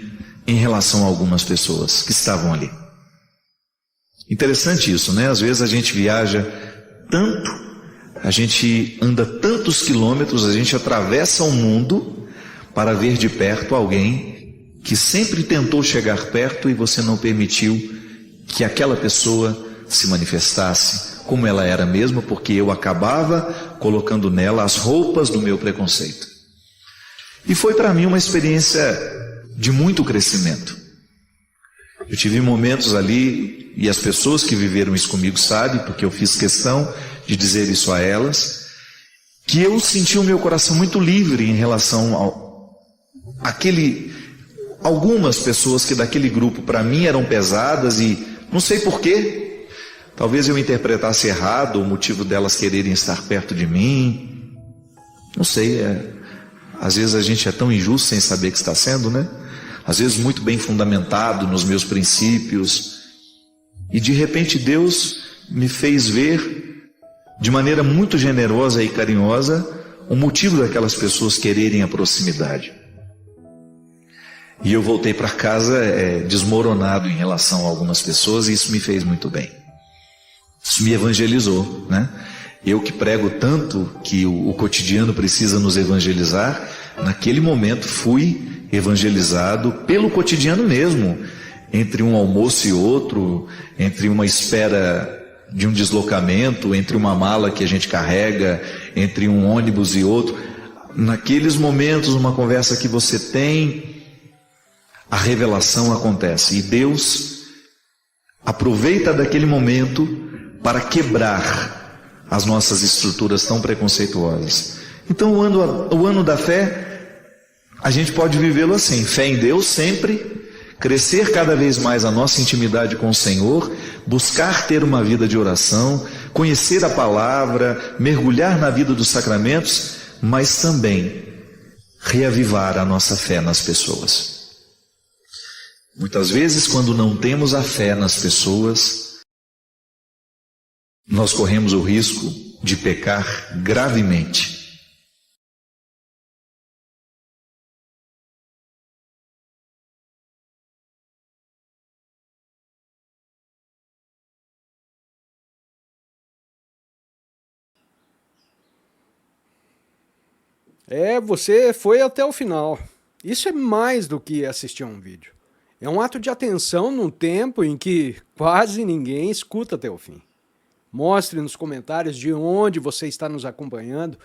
em relação a algumas pessoas que estavam ali. Interessante isso, né? Às vezes a gente viaja tanto, a gente anda tantos quilômetros, a gente atravessa o mundo para ver de perto alguém que sempre tentou chegar perto e você não permitiu que aquela pessoa se manifestasse como ela era mesmo, porque eu acabava colocando nela as roupas do meu preconceito. E foi para mim uma experiência de muito crescimento. Eu tive momentos ali, e as pessoas que viveram isso comigo sabem, porque eu fiz questão de dizer isso a elas, que eu senti o meu coração muito livre em relação algumas pessoas que daquele grupo para mim eram pesadas e não sei porquê, talvez eu interpretasse errado o motivo delas quererem estar perto de mim, não sei, às vezes a gente é tão injusto sem saber que está sendo, né? Às vezes muito bem fundamentado nos meus princípios, e de repente Deus me fez ver de maneira muito generosa e carinhosa o motivo daquelas pessoas quererem a proximidade. E eu voltei para casa desmoronado em relação a algumas pessoas, e isso me fez muito bem. Isso me evangelizou, né? Eu que prego tanto que o cotidiano precisa nos evangelizar, naquele momento fui evangelizado pelo cotidiano mesmo, entre um almoço e outro, entre uma espera de um deslocamento, entre uma mala que a gente carrega, entre um ônibus e outro. Naqueles momentos, uma conversa que você tem, a revelação acontece. E Deus aproveita daquele momento para quebrar as nossas estruturas tão preconceituosas. Então o ano da fé, a gente pode vivê-lo assim, fé em Deus sempre, crescer cada vez mais a nossa intimidade com o Senhor, buscar ter uma vida de oração, conhecer a palavra, mergulhar na vida dos sacramentos, mas também reavivar a nossa fé nas pessoas. Muitas vezes, quando não temos a fé nas pessoas, nós corremos o risco de pecar gravemente. Você foi até o final. Isso é mais do que assistir a um vídeo. É um ato de atenção num tempo em que quase ninguém escuta até o fim. Mostre nos comentários de onde você está nos acompanhando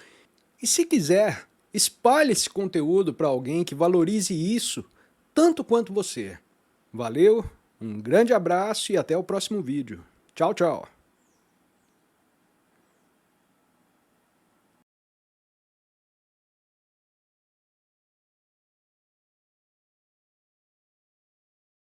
e, se quiser, espalhe esse conteúdo para alguém que valorize isso tanto quanto você. Valeu, um grande abraço e até o próximo vídeo. Tchau, tchau.